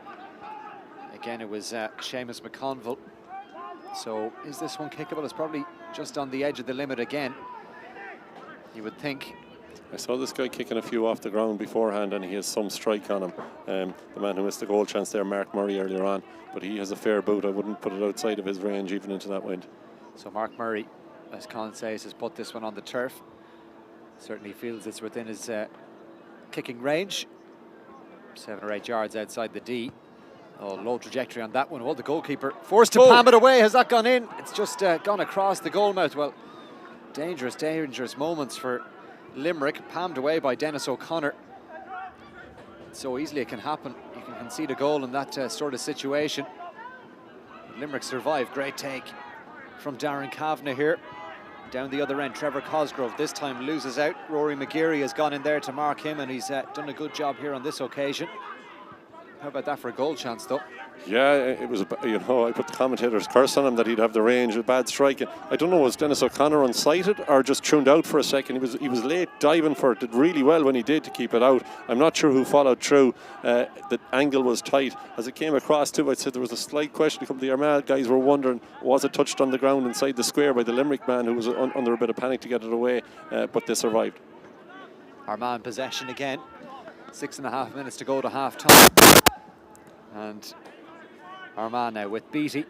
Again, it was Seamus McConville. So is this one kickable? It's probably just on the edge of the limit again, you would think. I saw this guy kicking a few off the ground beforehand, and he has some strike on him. The man who missed the goal chance there, Mark Murray, earlier on, but he has a fair boot. I wouldn't put it outside of his range, even into that wind. So Mark Murray, as Colin says, has put this one on the turf. Certainly feels it's within his kicking range. 7 or 8 yards outside the D. Oh, low trajectory on that one. Oh, the goalkeeper forced to palm it away. Has that gone in? It's just gone across the goal mouth. Well, dangerous moments for Limerick, palmed away by Dennis O'Connor. So easily it can happen. You can concede a goal in that sort of situation. Limerick survived. Great take from Darren Kavanagh here. Down the other end, Trevor Cosgrove this time loses out. Rory McGeary has gone in there to mark him, and he's done a good job here on this occasion. How about that for a goal chance, though? Yeah, it was, you know, I put the commentator's curse on him that he'd have the range, a bad striking. I don't know, was Dennis O'Connor unsighted or just tuned out for a second? He was late diving for it, did really well when he did to keep it out. I'm not sure who followed through. The angle was tight. As it came across too, I'd say there was a slight question. A couple of the Armagh guys were wondering, was it touched on the ground inside the square by the Limerick man who was under a bit of panic to get it away, but they survived. Armagh in possession again. 6.5 minutes to go to half time. And Armagh now with Beattie.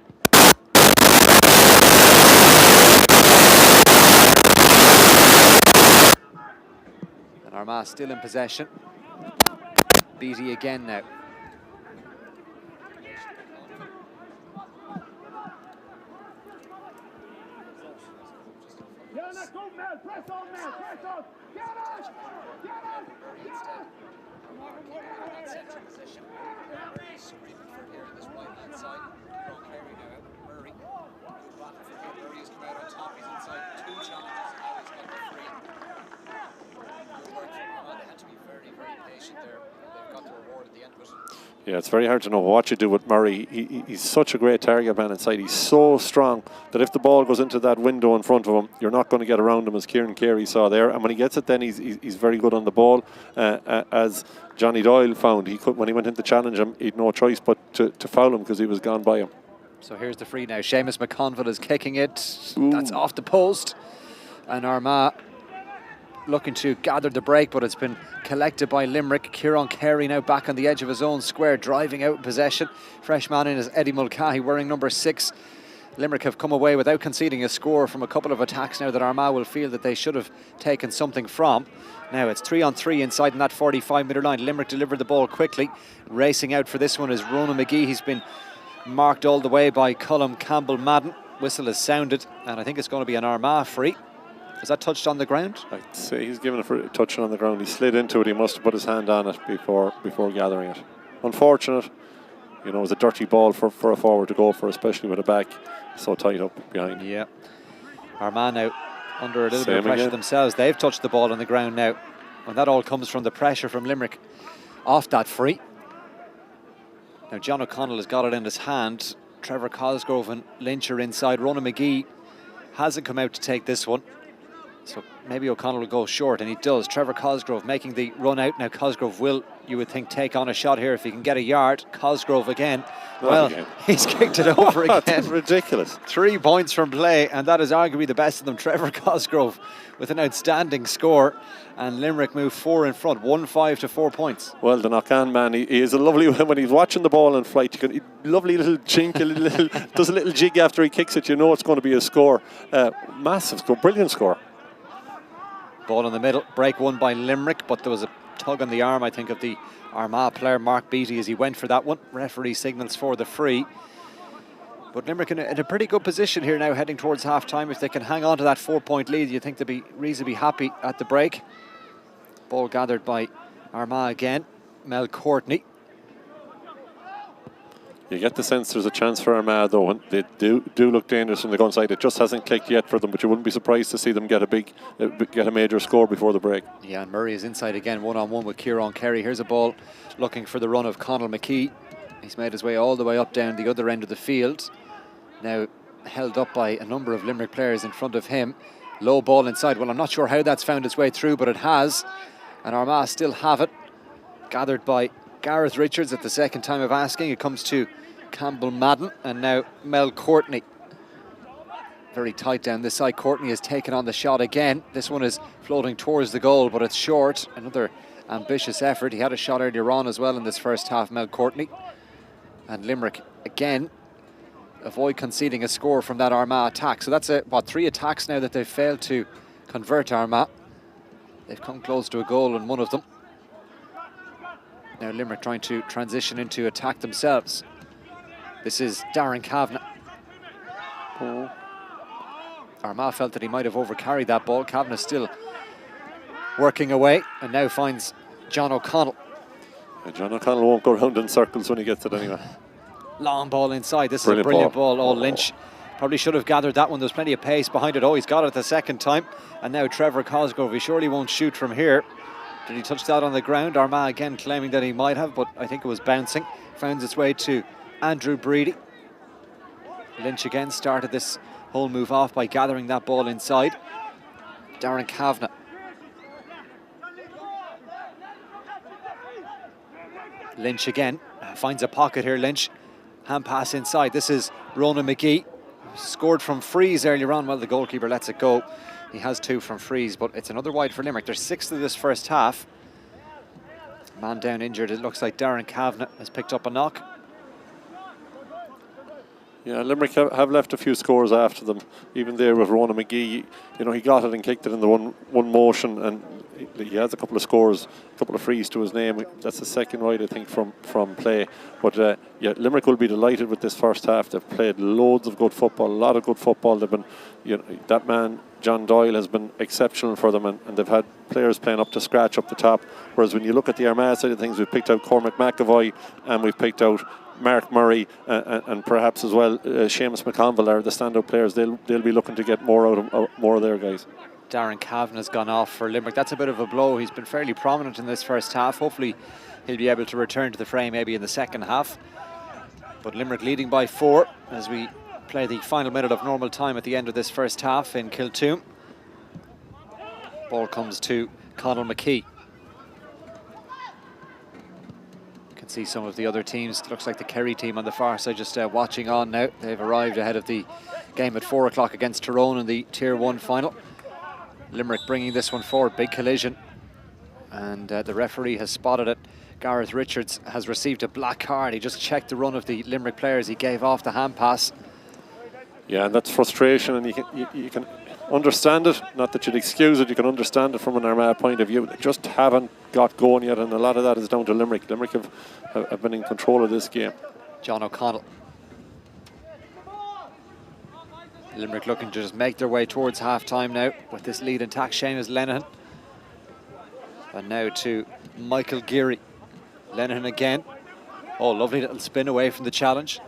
And Armagh still in possession. Beattie again now. Yeah, it's very hard to know what you do with Murray. He's such a great target man inside. He's so strong that if the ball goes into that window in front of him, you're not going to get around him, as Kieran Carey saw there. And when he gets it, then he's very good on the ball. As Johnny Doyle found, when he went in to challenge him, he'd no choice but to foul him because he was gone by him. So here's the free now. Seamus McConville is kicking it. Ooh. That's off the post. And Armagh looking to gather the break, but it's been collected by Limerick. Kieran Carey now back on the edge of his own square, driving out in possession. Fresh man in is Eddie Mulcahy wearing number 6. Limerick have come away without conceding a score from a couple of attacks now that Armagh will feel that they should have taken something from. Now it's 3-on-3 inside in that 45-metre line. Limerick delivered the ball quickly. Racing out for this one is Ronan McGee. He's been marked all the way by Colm Campbell-Madden. Whistle is sounded, and I think it's going to be an Armagh free. Is that touched on the ground? I'd say he's given it for touching on the ground. He slid into it. He must have put his hand on it before gathering it. Unfortunate. You know, it was a dirty ball for a forward to go for, especially with a back so tight up behind. Yeah. Armagh now under a little bit of pressure themselves. They've touched the ball on the ground now. And that all comes from the pressure from Limerick off that free. Now John O'Connell has got it in his hand. Trevor Cosgrove and Lynch are inside. Ronan McGee hasn't come out to take this one. So maybe O'Connell will go short, and he does. Trevor Cosgrove making the run out. Now Cosgrove will, you would think, take on a shot here if he can get a yard. Cosgrove again. Well, he's kicked it over again. That's ridiculous. 3 points from play, and that is arguably the best of them. Trevor Cosgrove with an outstanding score, and Limerick move 4 in front, 1-5 to 4 points. Well, the knock-on man, he is a lovely, when he's watching the ball in flight, lovely little chink, does a little jig after he kicks it, you know it's going to be a score. Massive score, brilliant score. Ball in the middle, break won by Limerick, but there was a tug on the arm, I think, of the Armagh player, Mark Beattie, as he went for that one. Referee signals for the free. But Limerick in a pretty good position here now, heading towards half-time. If they can hang on to that 4-point lead, you think they'll be reasonably happy at the break. Ball gathered by Armagh again. Mel Courtney. You get the sense there's a chance for Armagh, though, and they do look dangerous from the gun side. It just hasn't clicked yet for them, but you wouldn't be surprised to see them get a major score before the break. Yeah, and Murray is inside again, one-on-one with Kieran Carey. Here's a ball looking for the run of Conal McKee. He's made his way all the way up down the other end of the field. Now held up by a number of Limerick players in front of him. Low ball inside. Well, I'm not sure how that's found its way through, but it has. And Armagh still have it. Gathered by Gareth Richards at the second time of asking. It comes to Campbell-Madden and now Mel Courtney. Very tight down this side. Courtney has taken on the shot again. This one is floating towards the goal, but it's short. Another ambitious effort. He had a shot earlier on as well in this first half, Mel Courtney. And Limerick again avoid conceding a score from that Armagh attack. So that's 3 attacks now that they've failed to convert Armagh. They've come close to a goal in one of them. Now Limerick trying to transition into attack themselves. This is Darren Kavanagh. Armagh felt that he might have overcarried that ball. Kavanagh still working away and now finds John O'Connell. John O'Connell won't go round in circles when he gets it anyway. Long ball inside. This is a brilliant ball. Oh, Lynch probably should have gathered that one. There's plenty of pace behind it. Oh, he's got it the second time. And now Trevor Cosgrove. He surely won't shoot from here. Did he touch that on the ground? Armagh again claiming that he might have, but I think it was bouncing. Found its way to Andrew Breedy. Lynch again started this whole move off by gathering that ball inside. Darren Kavanagh. Lynch again, finds a pocket here, Lynch. Hand pass inside. This is Ronan McGee. Scored from frees earlier on. Well, the goalkeeper lets it go. He has 2 from frees, but it's another wide for Limerick. There's 6 to this first half. Man down injured. It looks like Darren Kavanagh has picked up a knock. Yeah, Limerick have left a few scores after them. Even there with Ronan McGee, you know, he got it and kicked it in the one motion, and he has a couple of scores, a couple of frees to his name. That's the second right, I think, from play. But yeah, Limerick will be delighted with this first half. They've played loads of good football, a lot of good football. They've been, you know, that man John Doyle has been exceptional for them, and they've had players playing up to scratch up the top. Whereas when you look at the Armagh side of things, we've picked out Cormac McAvoy and we've picked out Mark Murray and perhaps as well Seamus McConville are the standout players. They'll be looking to get more out of more of their guys. Darren Kavanagh's gone off for Limerick. That's a bit of a blow. He's been fairly prominent in this first half. Hopefully he'll be able to return to the fray maybe in the second half. But Limerick leading by 4 as we play the final minute of normal time at the end of this first half in Kiltoom. Ball comes to Conall McKee. Can see some of the other teams. Looks like the Kerry team on the far side just watching on now. They've arrived ahead of the game at 4 o'clock against Tyrone in the Tier 1 final. Limerick bringing this one forward, big collision, and the referee has spotted it. Gareth Richards has received a black card. He just checked the run of the Limerick players. He gave off the hand pass. Yeah, and that's frustration, and you can understand it. Not that you'd excuse it, you can understand it from an Armagh point of view. They just haven't got going yet, and a lot of that is down to Limerick. Limerick have been in control of this game. John O'Connell. Limerick looking to just make their way towards half-time now with this lead intact. Seamus Lenihan. And now to Michael Geary. Lenihan again. Oh, lovely little spin away from the challenge.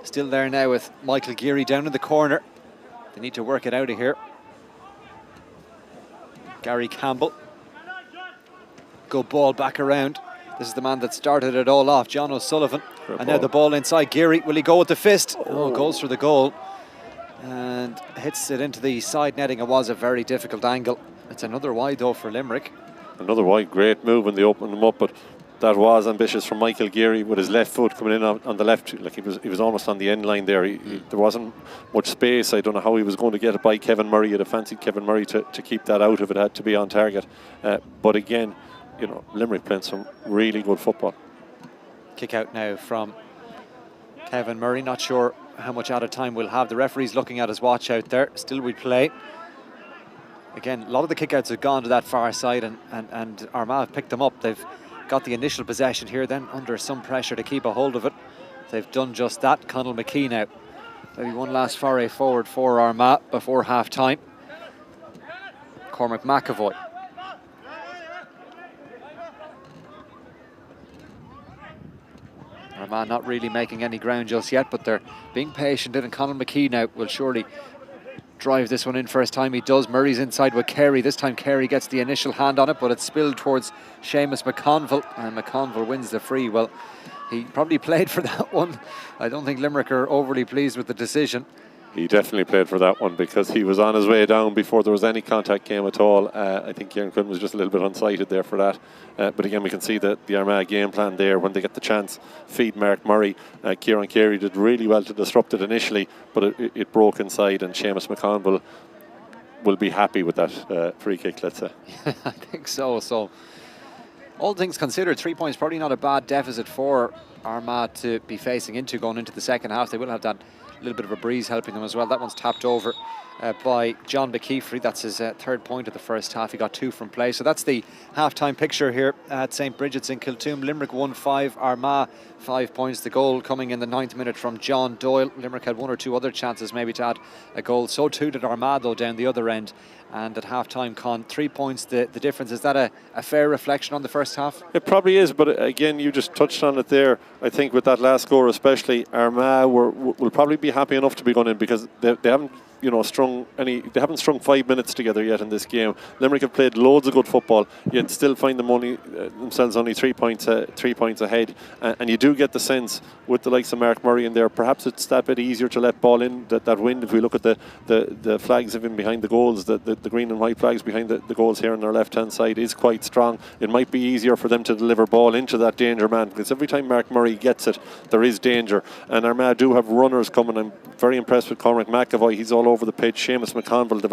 Still there now with Michael Geary down in the corner. They need to work it out of here. Gary Campbell. Good ball back around. This is the man that started it all off, John O'Sullivan. And now the ball inside. Geary, will he go with the fist? Oh, goes for the goal. And hits it into the side netting. It was a very difficult angle. It's another wide though for Limerick. Another wide, great move when they opened them up, but that was ambitious from Michael Geary with his left foot coming in on the left. Like he was almost on the end line there. There wasn't much space. I don't know how he was going to get it by Kevin Murray. You'd have fancied Kevin Murray to keep that out if it had to be on target. But again, you know, Limerick playing some really good football. Kick out now from Kevin Murray. Not sure how much out of time we'll have. The referee's looking at his watch out there. Still we play. Again, a lot of the kickouts have gone to that far side, and Armagh have picked them up. They've got the initial possession here, then under some pressure to keep a hold of it. They've done just that. Conall McKee now. Maybe one last foray forward for Armagh before half-time. Cormac McAvoy. Armagh not really making any ground just yet, but they're being patient, and Conall McKee now will surely drive this one in first time. He does. Murray's inside with Carey. This time Carey gets the initial hand on it, but it's spilled towards Seamus McConville, and McConville wins the free. Well, he probably played for that one. I don't think Limerick are overly pleased with the decision. He definitely played for that one because he was on his way down before there was any contact game at all. I think Kieran Quinn was just a little bit unsighted there for that. But again, we can see that the Armagh game plan there when they get the chance, feed Mark Murray. Kieran Carey did really well to disrupt it initially, but it broke inside, and Seamus McConville will be happy with that free kick, let's say. I think so. So, all things considered, 3 points probably not a bad deficit for Armagh to be facing into going into the second half. They will have that little bit of a breeze helping them as well. That one's tapped over by John McKeefrey. That's his third point of the first half. He got 2 from play. So that's the half-time picture here at St. Bridget's in Kiltoom. Limerick 1-5, Armagh 5 points. The goal coming in the 9th minute from John Doyle. Limerick had 1 or 2 other chances maybe to add a goal. So too did Armagh though down the other end. And at half-time, Con, 3 points the difference. Is that a fair reflection on the first half? It probably is, but again, you just touched on it there. I think with that last score especially, Armagh will probably be happy enough to be going in because they haven't they haven't strung 5 minutes together yet in this game. Limerick have played loads of good football, yet still find themselves only 3 points ahead. And you do get the sense with the likes of Mark Murray in there, perhaps it's that bit easier to let ball in, that wind. If we look at the flags even behind the goals, the green and white flags behind the goals here on their left hand side is quite strong. It might be easier for them to deliver ball into that danger man, because every time Mark Murray gets it, there is danger. And Armagh do have runners coming. I'm very impressed with Cormac McAvoy. He's all over the pitch. Seamus McConville. They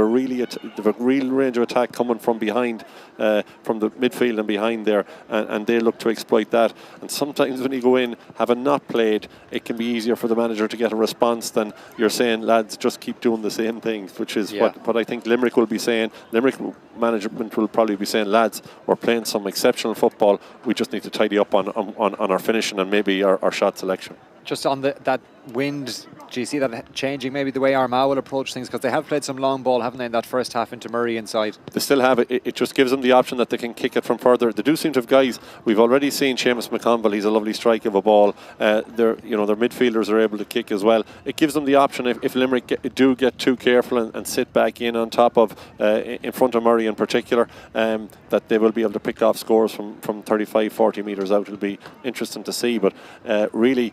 have a real range of attack coming from behind, from the midfield and behind there, and they look to exploit that. And sometimes when you go in, having not played, it can be easier for the manager to get a response than you're saying, lads, just keep doing the same things, which is what I think Limerick will be saying. Limerick management will probably be saying, lads, we're playing some exceptional football. We just need to tidy up on our finishing and maybe our shot selection. Just on that wind, do you see that changing maybe the way Armagh will approach things? Because they have played some long ball, haven't they, in that first half into Murray inside? They still have it. It just gives them the option that they can kick it from further. They do seem to have guys. We've already seen Seamus McConville. He's a lovely strike of a ball. Their midfielders are able to kick as well. It gives them the option if Limerick do get too careful and sit back in on top of, in front of Murray in particular, that they will be able to pick off scores from 35, 40 metres out. It'll be interesting to see. But really,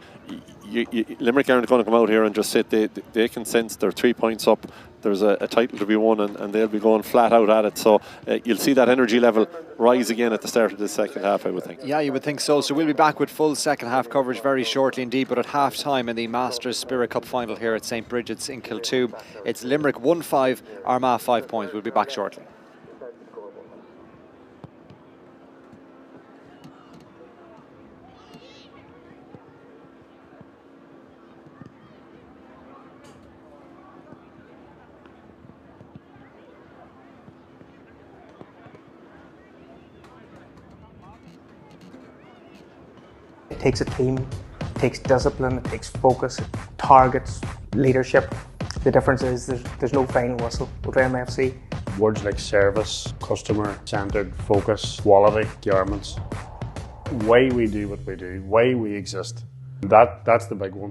Limerick aren't going to come out here and just sit. They can sense they're 3 points up. There's a title to be won, and they'll be going flat out at it. So you'll see that energy level rise again at the start of the second half, I would think. Yeah, you would think so. So we'll be back with full second half coverage very shortly indeed. But at half time in the Masters Spirit Cup final here at St. Bridget's in Kiltube, it's Limerick 1-5, Armagh 5 points. We'll be back shortly. It takes a team, it takes discipline, it takes focus, targets, leadership. The difference is there's no final whistle with MFC. Words like service, customer-centred, focus, quality, garments. Why we do what we do, why we exist. That's the big one.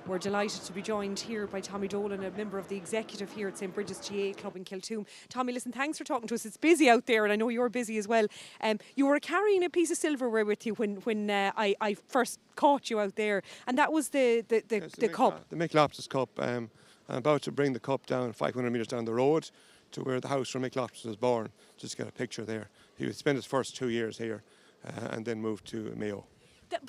We're delighted to be joined here by Tommy Dolan, a member of the executive here at St. Bridget's GA Club in Kiltoom. Tommy, listen, thanks for talking to us. It's busy out there, and I know you're busy as well. You were carrying a piece of silverware with you when I first caught you out there, and that was the cup. The Mick Lobster's Cup. I'm about to bring the cup down 500 metres down the road to where the house where Mick Lobster was born. Just get a picture there. He would spend his first 2 years here and then moved to Mayo.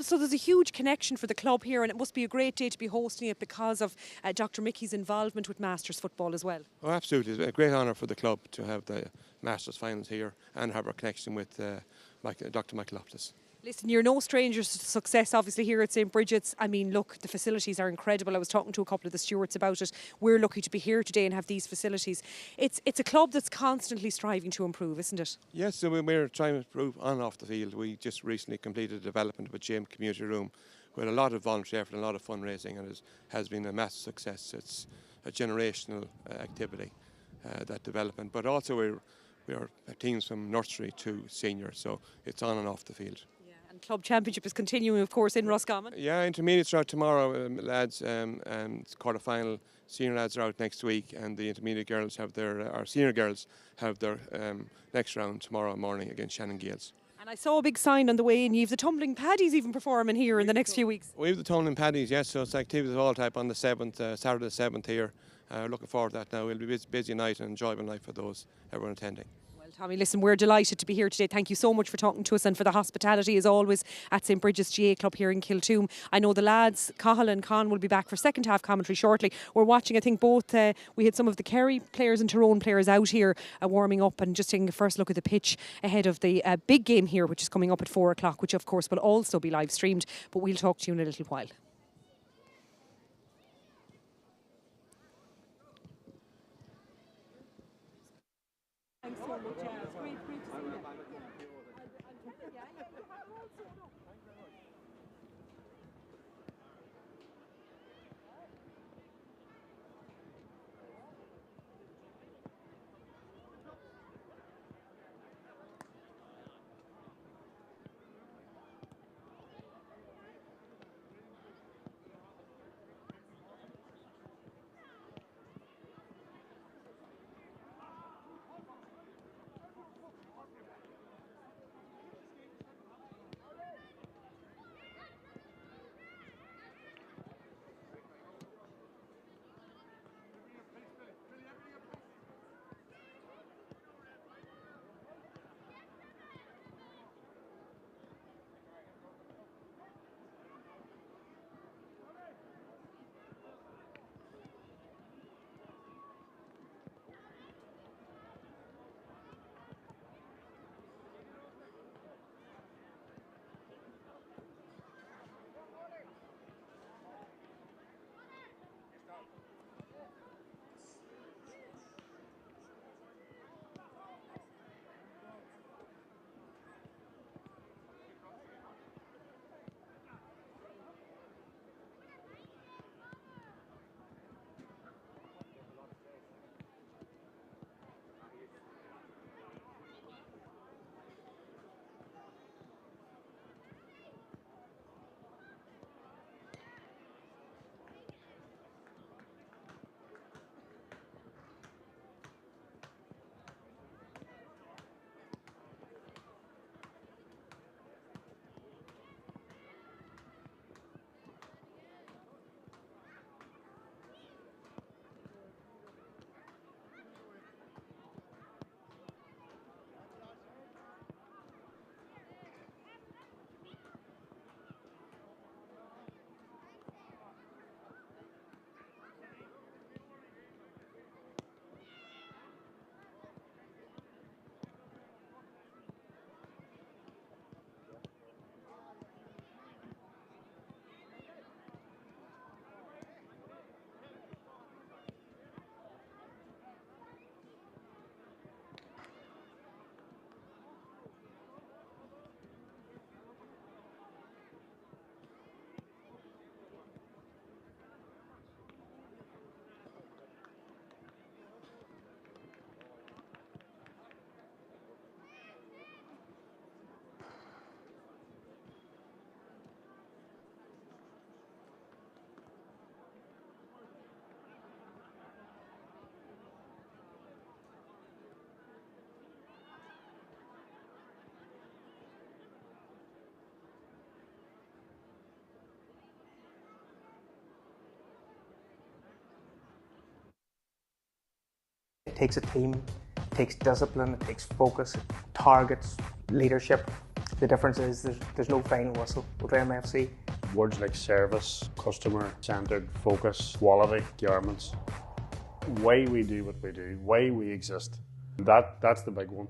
So there's a huge connection for the club here, and it must be a great day to be hosting it because of Dr. Mickey's involvement with Masters football as well. Oh, absolutely. It's a great honour for the club to have the Masters finals here and have our connection with Dr. Michael Loftus. Listen, you're no strangers to success, obviously, here at St. Bridget's. I mean, look, the facilities are incredible. I was talking to a couple of the stewards about it. We're lucky to be here today and have these facilities. It's a club that's constantly striving to improve, isn't it? Yes, so we're trying to improve on and off the field. We just recently completed the development of a gym community room with a lot of voluntary effort and a lot of fundraising, and it has been a massive success. It's a generational activity, that development. But also we are teams from nursery to senior, so it's on and off the field. And club championship is continuing, of course, in Roscommon. Yeah, intermediates are out tomorrow, lads, and quarter-final. Senior lads are out next week, and the intermediate girls have our senior girls have their next round tomorrow morning against Shannon Gales. And I saw a big sign on the way in. You've the tumbling paddies even performing here in the next few weeks. We have the tumbling paddies, yes, so it's activities of all type on the 7th, Saturday the 7th here. Looking forward to that now. It'll be a busy night and enjoyable night for everyone attending. Tommy, listen, we're delighted to be here today. Thank you so much for talking to us and for the hospitality as always at St. Bridget's GA Club here in Kiltoom. I know the lads, Cahill and Con, will be back for second half commentary shortly. We're watching, I think, both, we had some of the Kerry players and Tyrone players out here warming up and just taking a first look at the pitch ahead of the big game here, which is coming up at 4 o'clock, which of course will also be live streamed, but we'll talk to you in a little while. Thanks so much. It's great to see you. It takes a team, it takes discipline, it takes focus, targets, leadership, The difference is there's no final whistle with MFC. Words like service, customer-centred, focus, quality, garments. Why we do what we do, why we exist. That's the big one.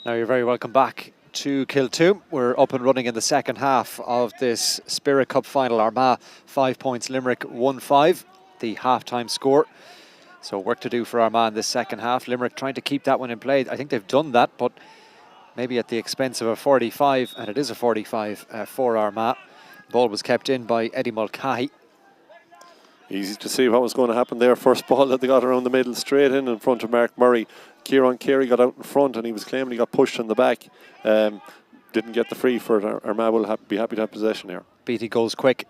Now you're very welcome back to Kiltoom. We're up and running in the second half of this Spirit Cup final. Armagh 5 points, Limerick 1-5, the half-time score. So work to do for Armagh in this second half. Limerick trying to keep that one in play. I think they've done that, but maybe at the expense of a 45, and it is a 45 for Armagh. The ball was kept in by Eddie Mulcahy. Easy to see what was going to happen there. First ball that they got around the middle, straight in front of Mark Murray. Kieran Carey got out in front and he was claiming he got pushed in the back. Didn't get the free for it. Armagh will be happy to have possession here. Beattie goes quick.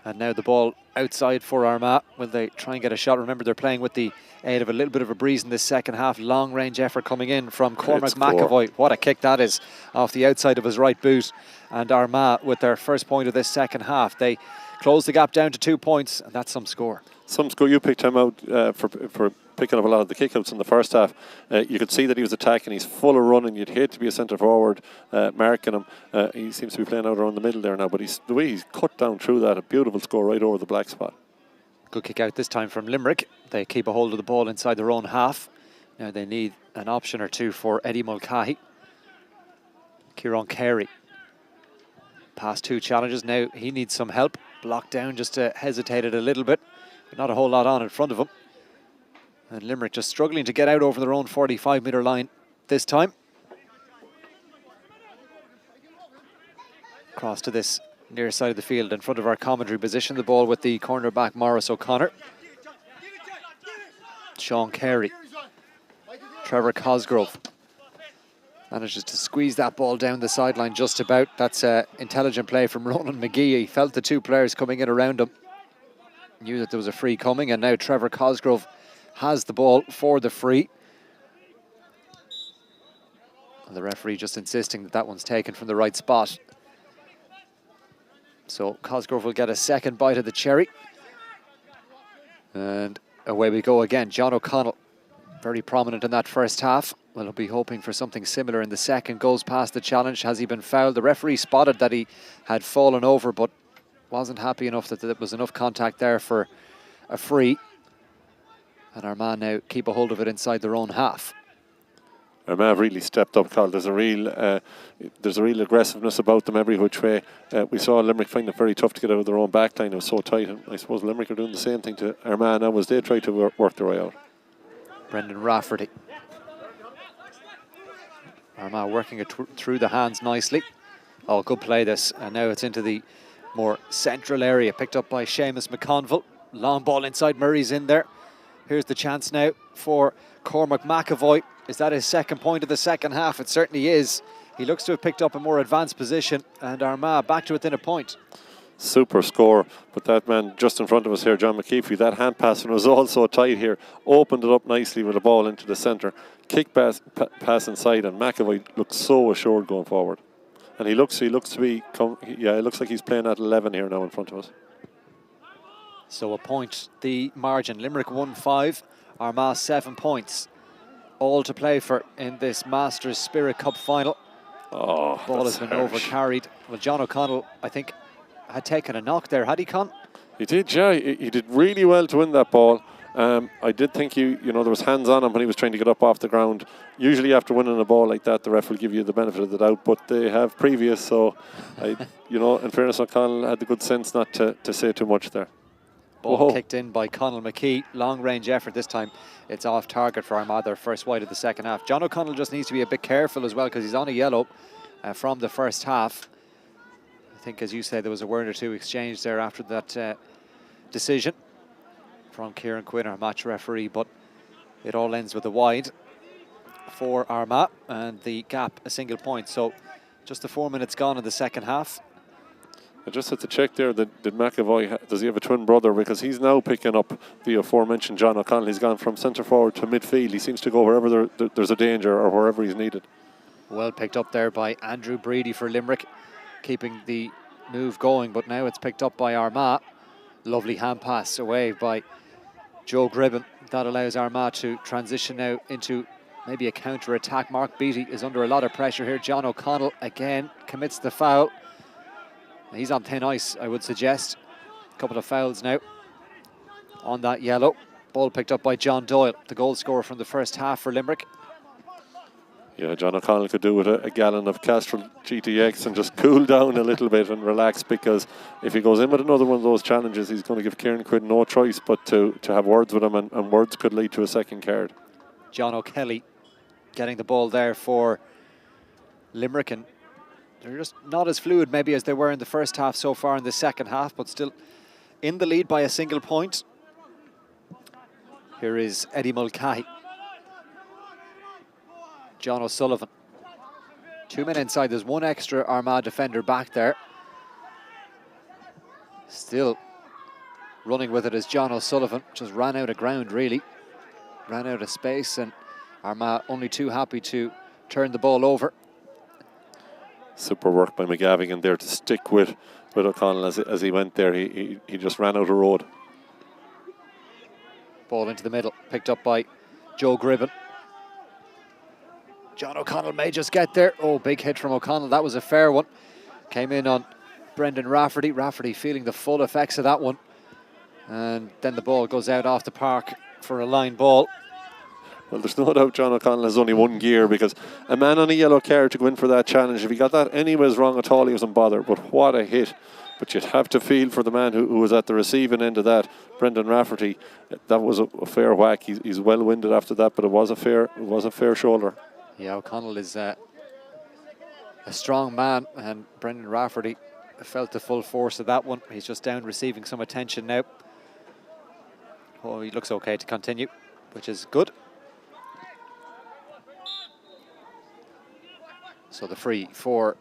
And now the ball outside for Armagh. Will they try and get a shot? Remember, they're playing with the aid of a little bit of a breeze in this second half. Long range effort coming in from Cormac McAvoy. What a kick that is off the outside of his right boot. And Armagh with their first point of this second half. They close the gap down to 2 points, and that's some score. Some score. You picked him out for picking up a lot of the kickouts in the first half. You could see that he was attacking. He's full of running. You'd hate to be a centre forward marking him. He seems to be playing out around the middle there now, but the way he's cut down through that, a beautiful score right over the black spot. Good kick out this time from Limerick. They keep a hold of the ball inside their own half. Now they need an option or two for Eddie Mulcahy. Kieran Carey. Past 2 challenges. Now he needs some help. Blocked down, just hesitated a little bit. But not a whole lot on in front of him. And Limerick just struggling to get out over their own 45-metre line this time. Across to this near side of the field in front of our commentary position. The ball with the cornerback Maurice O'Connor. Sean Carey. Trevor Cosgrove. Manages to squeeze that ball down the sideline just about. That's intelligent play from Ronan McGee. He felt the 2 players coming in around him. Knew that there was a free coming, and now Trevor Cosgrove has the ball for the free. And the referee just insisting that that one's taken from the right spot. So Cosgrove will get a second bite of the cherry. And away we go again. John O'Connell, very prominent in that first half. Well, he'll be hoping for something similar in the second. Goes past the challenge. Has he been fouled? The referee spotted that he had fallen over, but wasn't happy enough that there was enough contact there for a free. And Armagh now keep a hold of it inside their own half. Armagh have really stepped up, Carl. There's a real aggressiveness about them every which way. We saw Limerick find it very tough to get out of their own back line. It was so tight, and I suppose Limerick are doing the same thing to Armagh now as they try to work their way out. Brendan Rafferty. Armagh working it through the hands nicely. Oh, good play this. And now it's into the more central area, picked up by Seamus McConville. Long ball inside, Murray's in there. Here's the chance now for Cormac McAvoy. Is that his second point of the second half? It certainly is. He looks to have picked up a more advanced position, and Armagh back to within a point. Super score, but that man just in front of us here, John McKeefe, that hand pass was all so tight here, opened it up nicely with the ball into the centre, kick pass inside, and McAvoy looks so assured going forward. And he looks to be, it looks like he's playing at 11 here now in front of us. So a point, the margin. Limerick 1-5, Armagh 7 points. All to play for in this Masters Spirit Cup final. Oh, ball has been overcarried. Well, John O'Connell, I think, had taken a knock there, had he, Con? He did, yeah. He did really well to win that ball. I did think there was hands on him when he was trying to get up off the ground. Usually after winning a ball like that, the ref will give you the benefit of the doubt, but they have previous, so in fairness, O'Connell had the good sense not to say too much there. Ball kicked in by Conall McKee. Long range effort this time. It's off target for Armagh, their first wide of the second half. John O'Connell just needs to be a bit careful as well because he's on a yellow from the first half. I think, as you say, there was a word or two exchanged there after that decision. from Kieran Quinn, our match referee, but it all ends with a wide for Armagh, and the gap a single point. So just the 4 minutes gone in the second half. I just had to check there, did McAvoy, does he have a twin brother? Because he's now picking up the aforementioned John O'Connell. He's gone from centre forward to midfield. He seems to go wherever there's a danger or wherever he's needed. Well picked up there by Andrew Breedy for Limerick, keeping the move going, but now it's picked up by Armagh. Lovely hand pass away by Joe Gribben. That allows Armagh to transition now into maybe a counter-attack. Mark Beattie is under a lot of pressure here. John O'Connell again commits the foul. He's on thin ice, I would suggest. A couple of fouls now on that yellow. Ball picked up by John Doyle, the goal scorer from the first half for Limerick. Yeah, John O'Connell could do with a gallon of Castrol GTX and just cool down a little bit and relax, because if he goes in with another one of those challenges, he's going to give Kieran Quinn no choice but to have words with him, and words could lead to a second card. John O'Kelly getting the ball there for Limerick, and they're just not as fluid maybe as they were in the first half so far in the second half, but still in the lead by a single point. Here is Eddie Mulcahy. John O'Sullivan. 2 men inside. There's one extra Armagh defender back there. Still running with it is John O'Sullivan. Just ran out of ground, really. Ran out of space, and Armagh only too happy to turn the ball over. Super work by McGavigan there to stick with O'Connell as he went there. He just ran out of road. Ball into the middle, picked up by Joe Gribben. John O'Connell may just get there. Oh, big hit from O'Connell. That was a fair one. Came in on Brendan Rafferty. Rafferty feeling the full effects of that one. And then the ball goes out off the park for a line ball. Well, there's no doubt John O'Connell has only one gear, because a man on a yellow card to go in for that challenge, if he got that anyways wrong at all, he wasn't bothered. But what a hit. But you'd have to feel for the man who was at the receiving end of that, Brendan Rafferty. That was a fair whack. He's well winded after that, but it was a fair shoulder. Yeah, O'Connell is a strong man, and Brendan Rafferty felt the full force of that one. He's just down receiving some attention now. Oh, he looks okay to continue, which is good. So the free for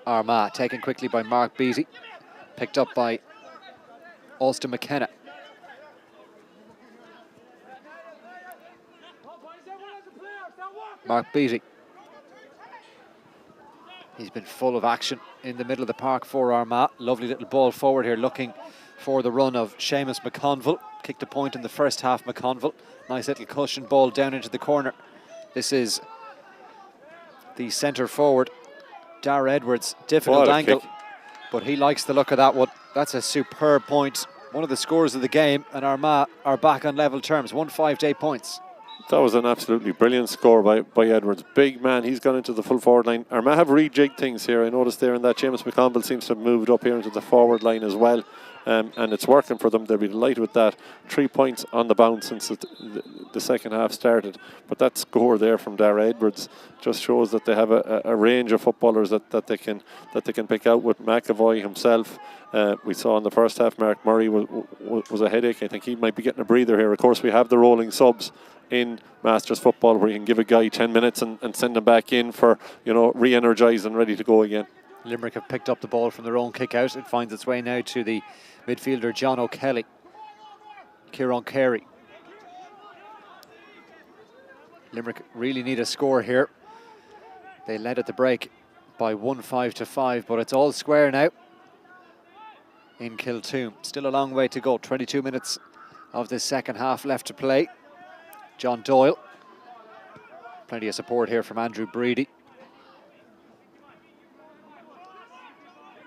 Armagh, taken quickly by Mark Beattie, picked up by Austin McKenna. Mark Beattie. He's been full of action in the middle of the park for Armagh. Lovely little ball forward here, looking for the run of Seamus McConville. Kicked a point in the first half, McConville. Nice little cushion ball down into the corner. This is the centre forward, Dara Edwards. Difficult angle, but he likes the look of that one. That's a superb point. One of the scores of the game, and Armagh are back on level terms. 1-5 to 8 points. That was an absolutely brilliant score by Edwards. Big man, he's gone into the full forward line. Armagh have rejigged things here. I noticed there in that Seamus McConville seems to have moved up here into the forward line as well. And it's working for them. They'll be delighted with that. 3 points on the bounce since the second half started. But that score there from Dara Edwards just shows that they have a range of footballers that they can pick out with McAvoy himself. We saw in the first half Mark Murray was a headache. I think he might be getting a breather here. Of course, we have the rolling subs in Masters football where you can give a guy 10 minutes and send him back in for, re-energised and ready to go again. Limerick have picked up the ball from their own kick out. It finds its way now to the midfielder John O'Kelly. Kieran Carey. Limerick really need a score here. They led at the break by 1-5 to 5, but it's all square now in Kiltoom. Still a long way to go. 22 minutes of this second half left to play. John Doyle. Plenty of support here from Andrew Breedy.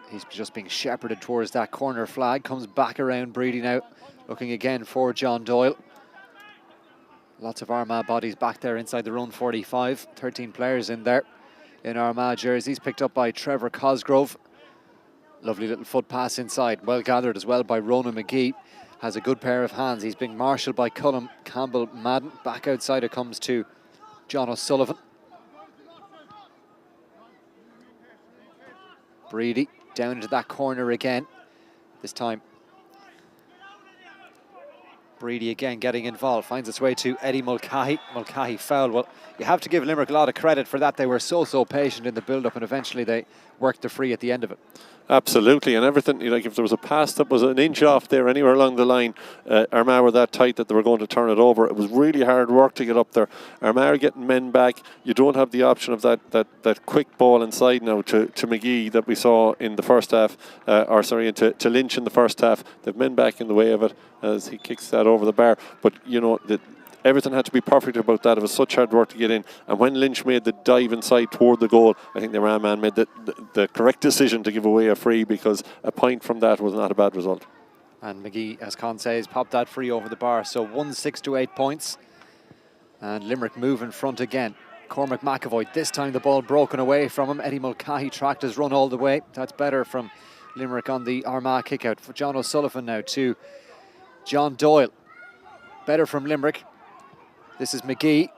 He's just being shepherded towards that corner flag. Comes back around Breedy now, looking again for John Doyle. Lots of Armagh bodies back there inside their own 45. 13 players in there in Armagh jerseys, picked up by Trevor Cosgrove. Lovely little foot pass inside, well gathered as well by Ronan McGee. Has a good pair of hands. He's being marshalled by Cullum Campbell Madden. Back outside it comes to John O'Sullivan. Breedy down into that corner again. This time Breedy again getting involved, finds its way to Eddie Mulcahy. Mulcahy foul. Well, you have to give Limerick a lot of credit for that. They were so patient in the build-up, and eventually they worked the free at the end of it. Absolutely, and everything, like if there was a pass that was an inch off there anywhere along the line, Armagh were that tight that they were going to turn it over. It was really hard work to get up there. Armagh are getting men back. You don't have the option of that quick ball inside now to McGee that we saw in the first half, to Lynch in the first half. They've men back in the way of it as he kicks that over the bar. But, you know, everything had to be perfect about that. It was such hard work to get in. And when Lynch made the dive inside toward the goal, I think the Armagh man made the correct decision to give away a free, because a point from that was not a bad result. And McGee, as Con says, popped that free over the bar. So 1-6 to 8 points. And Limerick move in front again. Cormac McAvoy, this time the ball broken away from him. Eddie Mulcahy tracked his run all the way. That's better from Limerick on the Armagh kick-out. For John O'Sullivan now to John Doyle. Better from Limerick. This is McGee.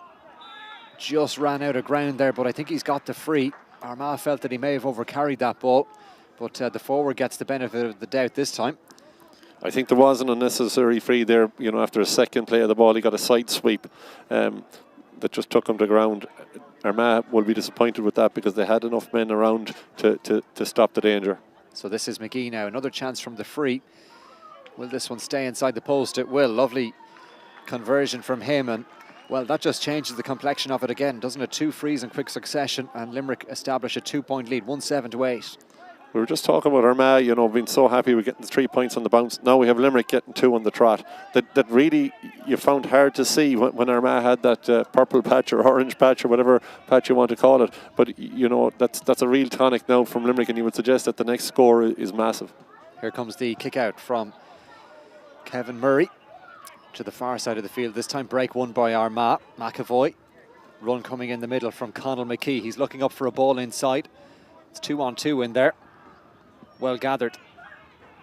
Just ran out of ground there, but I think he's got the free. Armagh felt that he may have overcarried that ball, but the forward gets the benefit of the doubt this time. I think there was an unnecessary free there. You know, after a second play of the ball, he got a side sweep that just took him to ground. Armagh will be disappointed with that, because they had enough men around to stop the danger. So this is McGee now. Another chance from the free. Will this one stay inside the post? It will. Lovely conversion from him, and well, that just changes the complexion of it again, doesn't it? 2 frees in quick succession, and Limerick establish a 2-point lead, 1-7 to 8. We were just talking about Armagh, you know, being so happy with getting the 3 points on the bounce. Now we have Limerick getting 2 on the trot. That really you found hard to see when Armagh had that purple patch or orange patch or whatever patch you want to call it. But, you know, that's a real tonic now from Limerick, and you would suggest that the next score is massive. Here comes the kick out from Kevin Murray to the far side of the field. This time break won by Armagh. McAvoy, run coming in the middle from Conall McKee. He's looking up for a ball inside. It's 2-on-2 in there. Well gathered.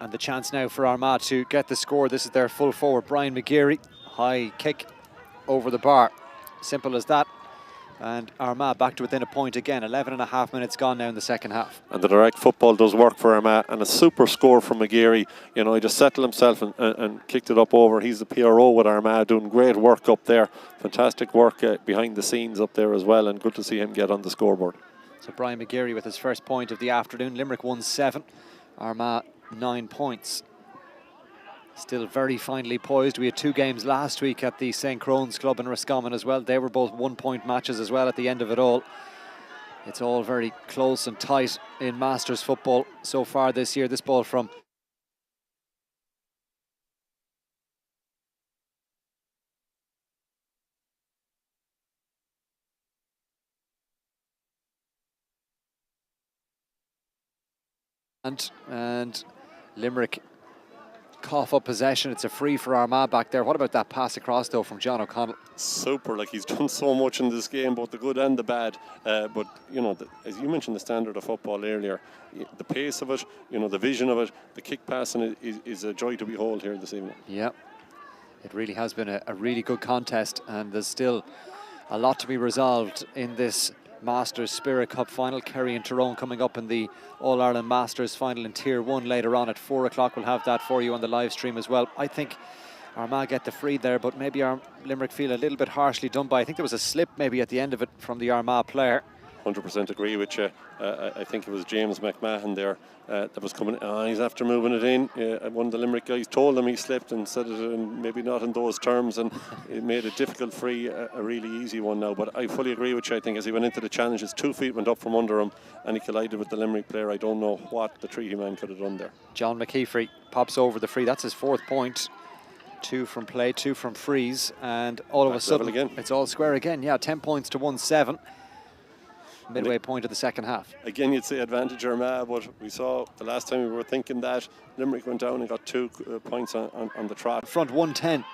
And the chance now for Armagh to get the score. This is their full forward, Brian McGeary. High kick over the bar. Simple as that. And Armagh back to within a point again. 11.5 minutes gone now in the second half. And the direct football does work for Armagh, and a super score from McGeary. You know, he just settled himself and kicked it up over. He's the PRO with Armagh, doing great work up there. Fantastic work behind the scenes up there as well, and good to see him get on the scoreboard. So Brian McGeary with his first point of the afternoon. Limerick won 7, Armagh 9 points. Still very finely poised. We had 2 games last week at the St. Crone's Club in Roscommon as well. They were both 1-point matches as well at the end of it all. It's all very close and tight in Masters football so far this year. This ball from and Limerick cough up possession. It's a free for Armagh back there. What about that pass across though from John O'Connell? Super, like he's done so much in this game, both the good and the bad. But you know, as you mentioned, the standard of football earlier, the pace of it, you know, the vision of it, the kick passing is a joy to behold here this evening. Yeah, it really has been a really good contest, and there's still a lot to be resolved in this Masters Spirit Cup final. Kerry and Tyrone coming up in the All-Ireland Masters final in Tier 1 later on at 4 o'clock. We'll have that for you on the live stream as well. I think Armagh get the free there, but maybe Limerick feel a little bit harshly done by. I think there was a slip maybe at the end of it from the Armagh player. 100% agree with you. I think it was James McMahon there that was coming. He's after moving it in. One of the Limerick guys told him he slipped and said it maybe not in those terms, and it made a difficult free a really easy one now. But I fully agree with you. I think as he went into the challenge, his 2 feet went up from under him and he collided with the Limerick player. I don't know what the treaty man could have done there. John McKeefrey pops over the free. That's his 4th point. 2 from play, 2 from frees, and all of a sudden again. It's all square again. Yeah, 10 points to 1-7. Midway point of the second half. Again, you'd say advantage Armagh, but we saw the last time we were thinking that Limerick went down and got 2 points on the trot. Front 110.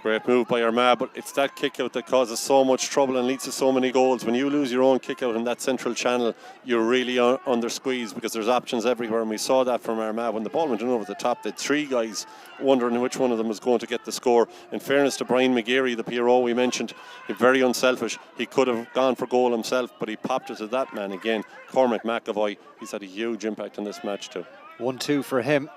Great move by Armagh, but it's that kick out that causes so much trouble and leads to so many goals. When you lose your own kick out in that central channel, you're really under squeeze, because there's options everywhere, and we saw that from Armagh. When the ball went in over the top, they had 3 guys wondering which one of them was going to get the score. In fairness to Brian McGeary, the PRO we mentioned, very unselfish. He could have gone for goal himself, but he popped it to that man again, Cormac McAvoy. He's had a huge impact in this match too. 1-2 for him.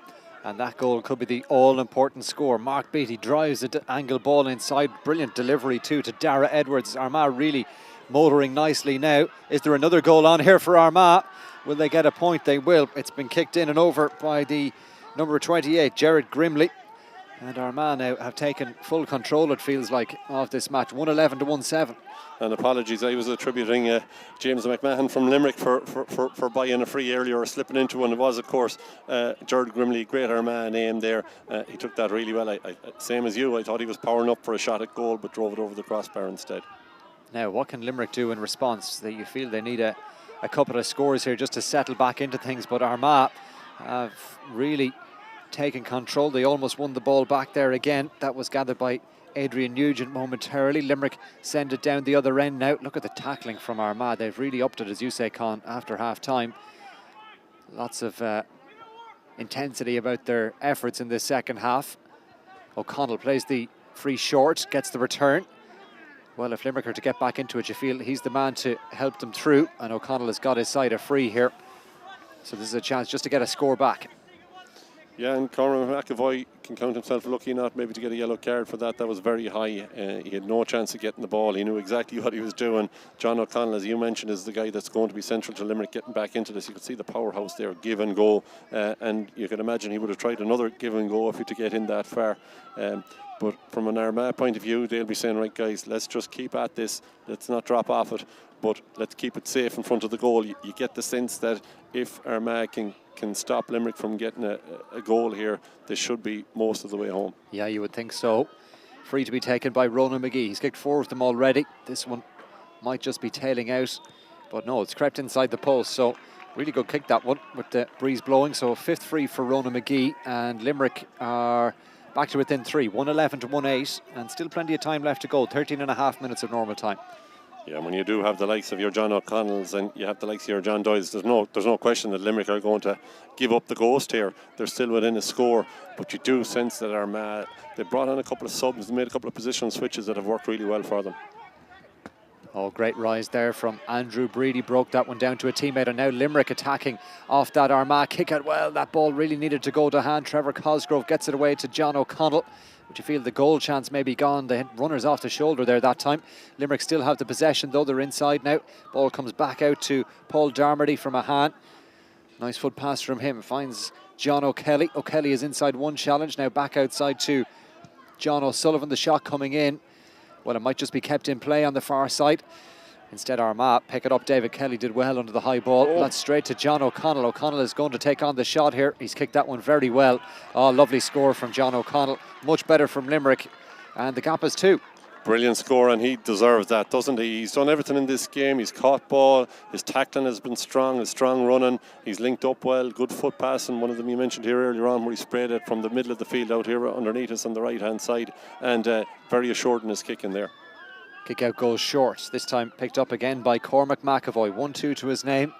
And that goal could be the all-important score. Mark Beattie drives the angle ball inside. Brilliant delivery too to Dara Edwards. Armagh really motoring nicely now. Is there another goal on here for Armagh? Will they get a point? They will. It's been kicked in and over by the number 28, Jared Grimley. And Armagh now have taken full control, it feels like, of this match. 111 to 1-7. And apologies, I was attributing James McMahon from Limerick for buying a free earlier or slipping into one. It was, of course, Jared Grimley, great Armagh name there. He took that really well. Same as you, I thought he was powering up for a shot at goal, but drove it over the crossbar instead. Now, what can Limerick do in response? You feel they need a couple of scores here just to settle back into things, but Armagh have really taken control. They almost won the ball back there again. That was gathered by Adrian Nugent momentarily. Limerick send it down the other end now. Look at the tackling from Armagh. They've really upped it, as you say, Con, after half time. Lots of intensity about their efforts in this second half. O'Connell plays the free short, gets the return. Well, if Limerick are to get back into it, you feel he's the man to help them through, and O'Connell has got his side a free here. So this is a chance just to get a score back. Yeah, and Cormac McAvoy can count himself lucky not maybe to get a yellow card for that. That was very high. He had no chance of getting the ball. He knew exactly what he was doing. John O'Connell, as you mentioned, is the guy that's going to be central to Limerick getting back into this. You could see the powerhouse there, give and go. And you can imagine he would have tried another give and go if he to get in that far. But from an Armagh point of view, they'll be saying, right, guys, let's just keep at this. Let's not drop off it, but let's keep it safe in front of the goal. You get the sense that if Armagh can stop Limerick from getting a goal here, they should be most of the way home. Yeah, you would think so. Free to be taken by Ronan McGee. He's kicked 4 of them already. This one might just be tailing out, but no, it's crept inside the post. So really good kick, that one, with the breeze blowing. So 5th free for Ronan McGee, and Limerick are back to within 3, 111 to 1-8, and still plenty of time left to go. 13 and a half minutes of normal time. Yeah, when you do have the likes of your John O'Connells and you have the likes of your John Doyles, there's no question that Limerick are going to give up the ghost here. They're still within a score, but you do sense that Armagh, they brought on a couple of subs, made a couple of positional switches that have worked really well for them. Oh, great rise there from Andrew Breedy, broke that one down to a teammate, and now Limerick attacking off that Armagh kick out. Well, that ball really needed to go to hand. Trevor Cosgrove gets it away to John O'Connell. But you feel the goal chance may be gone. The runner's off the shoulder there that time. Limerick still have the possession though. They're inside now. Ball comes back out to Paul Darmody from Mahan. Nice foot pass from him. Finds John O'Kelly. O'Kelly is inside one challenge. Now back outside to John O'Sullivan. The shot coming in. Well, it might just be kept in play on the far side. Instead, Armagh pick it up. David Kelly did well under the high ball. Oh. That's straight to John O'Connell. O'Connell is going to take on the shot here. He's kicked that one very well. Oh, lovely score from John O'Connell. Much better from Limerick. And the gap is 2. Brilliant score, and he deserves that, doesn't he? He's done everything in this game. He's caught ball. His tackling has been strong. His strong running. He's linked up well. Good foot passing. One of them you mentioned here earlier on, where he sprayed it from the middle of the field out here underneath us on the right-hand side. And very assured in his kick in there. Kick out goes short, this time picked up again by Cormac McAvoy. 1-2 to his name.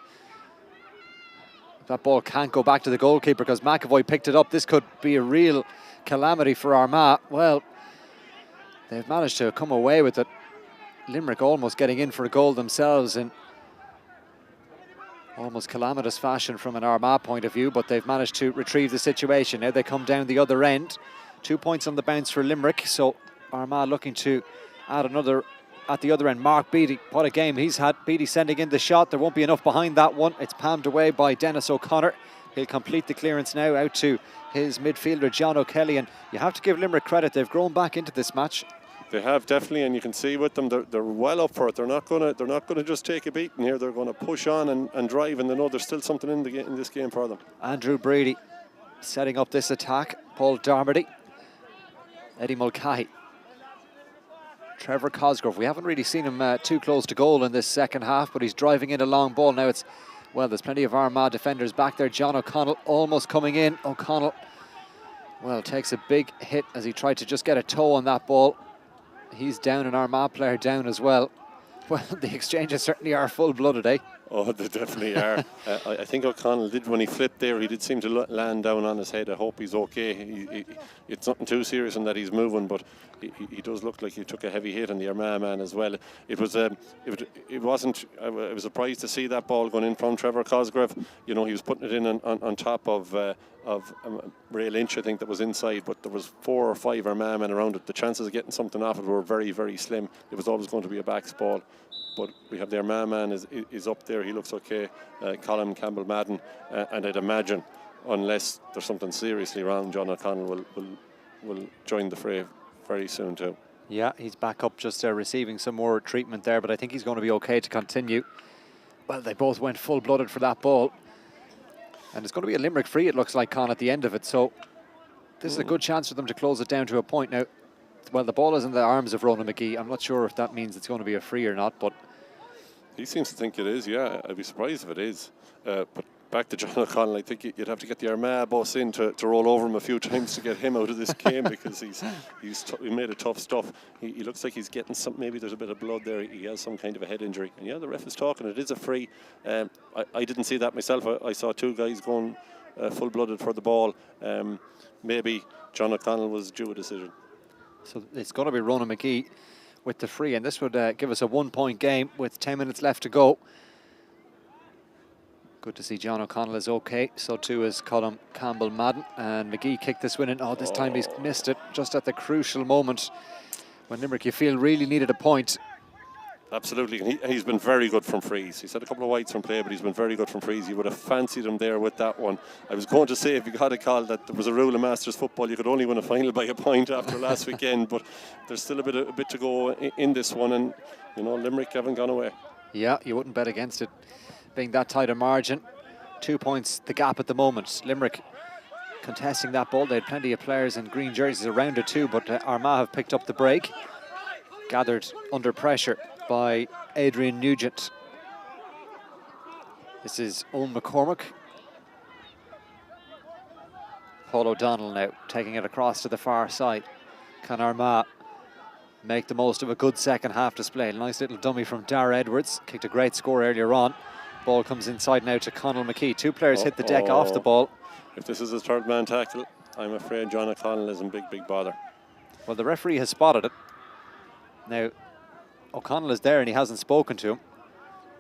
That ball can't go back to the goalkeeper because McAvoy picked it up. This could be a real calamity for Armagh. Well, they've managed to come away with it. Limerick almost getting in for a goal themselves in almost calamitous fashion from an Armagh point of view, but they've managed to retrieve the situation. Now they come down the other end. 2 points on the bounce for Limerick, so Armagh looking to add another at the other end. Mark Beattie, what a game he's had. Beattie sending in the shot. There won't be enough behind that one. It's palmed away by Dennis O'Connor. He'll complete the clearance now out to his midfielder John O'Kelly, and you have to give Limerick credit. They've grown back into this match. They have, definitely, and you can see with them they're well up for it. They're not going to just take a beating here. They're going to push on and drive, and they know there's still something in this game for them. Andrew Breedy setting up this attack. Paul Darmody, Eddie Mulcahy, Trevor Cosgrove. We haven't really seen him too close to goal in this second half, but he's driving in a long ball. Now it's, well, there's plenty of Armagh defenders back there. John O'Connell almost coming in. O'Connell, well, takes a big hit as he tried to just get a toe on that ball. He's down, an Armagh player down as well. Well, the exchanges certainly are full-blooded, eh? Oh, they definitely are. I think O'Connell did, when he flipped there, he did seem to land down on his head. I hope he's okay. It's nothing too serious in that he's moving, but he does look like he took a heavy hit on the Armagh man as well. I was surprised to see that ball going in from Trevor Cosgrove. You know, he was putting it in on top of Ray Lynch, I think, that was inside, but there was 4 or 5 Armagh men around it. The chances of getting something off it were very, very slim. It was always going to be a backs ball. But we have the Armagh man is up there. He looks okay. Colin Campbell-Madden, and I'd imagine, unless there's something seriously wrong, John O'Connell will join the fray very soon too. Yeah, he's back up, just receiving some more treatment there, but I think he's going to be okay to continue. Well, they both went full-blooded for that ball. And it's going to be a Limerick free, it looks like, Con, at the end of it. So this is a good chance for them to close it down to a point. Now, well, the ball is in the arms of Ronan McGee. I'm not sure if that means it's going to be a free or not, but... He seems to think it is, yeah. I'd be surprised if it is. But back to John O'Connell, I think you'd have to get the Armagh bus in to roll over him a few times to get him out of this game, because he made it tough stuff. He looks like he's getting some, maybe there's a bit of blood there. He has some kind of a head injury. And yeah, the ref is talking. It is a free. I didn't see that myself. I saw 2 guys going full-blooded for the ball. Maybe John O'Connell was due a decision. So it's going to be Ronan McGee with the free, and this would give us a 1-point game with 10 minutes left to go. Good to see John O'Connell is okay. So too is Colin Campbell-Madden, and McGee kicked this win in. Oh, this time he's missed it just at the crucial moment when Limerick, you feel, really needed a point. Absolutely, and he's been very good from frees. He's had a couple of whites from play, but he's been very good from frees. You would have fancied him there with that one. I was going to say, if you got a call that there was a rule in Masters football, you could only win a final by a point after last weekend, but there's still a bit to go in this one, and you know, Limerick haven't gone away. Yeah, you wouldn't bet against it being that tight a margin. 2 points the gap at the moment. Limerick contesting that ball. They had plenty of players in green jerseys around it too, but Armagh have picked up the break. Gathered under pressure by Adrian Nugent. This is Owen McCormick. Paul O'Donnell now taking it across to the far side. Can Armagh make the most of a good second half display? Nice little dummy from Dara Edwards. Kicked a great score earlier on. Ball comes inside now to Conal McKee. 2 players hit the deck off the ball. If this is a 3rd man tackle, I'm afraid John O'Connell is in big bother. Well, the referee has spotted it. Now, O'Connell is there and he hasn't spoken to him.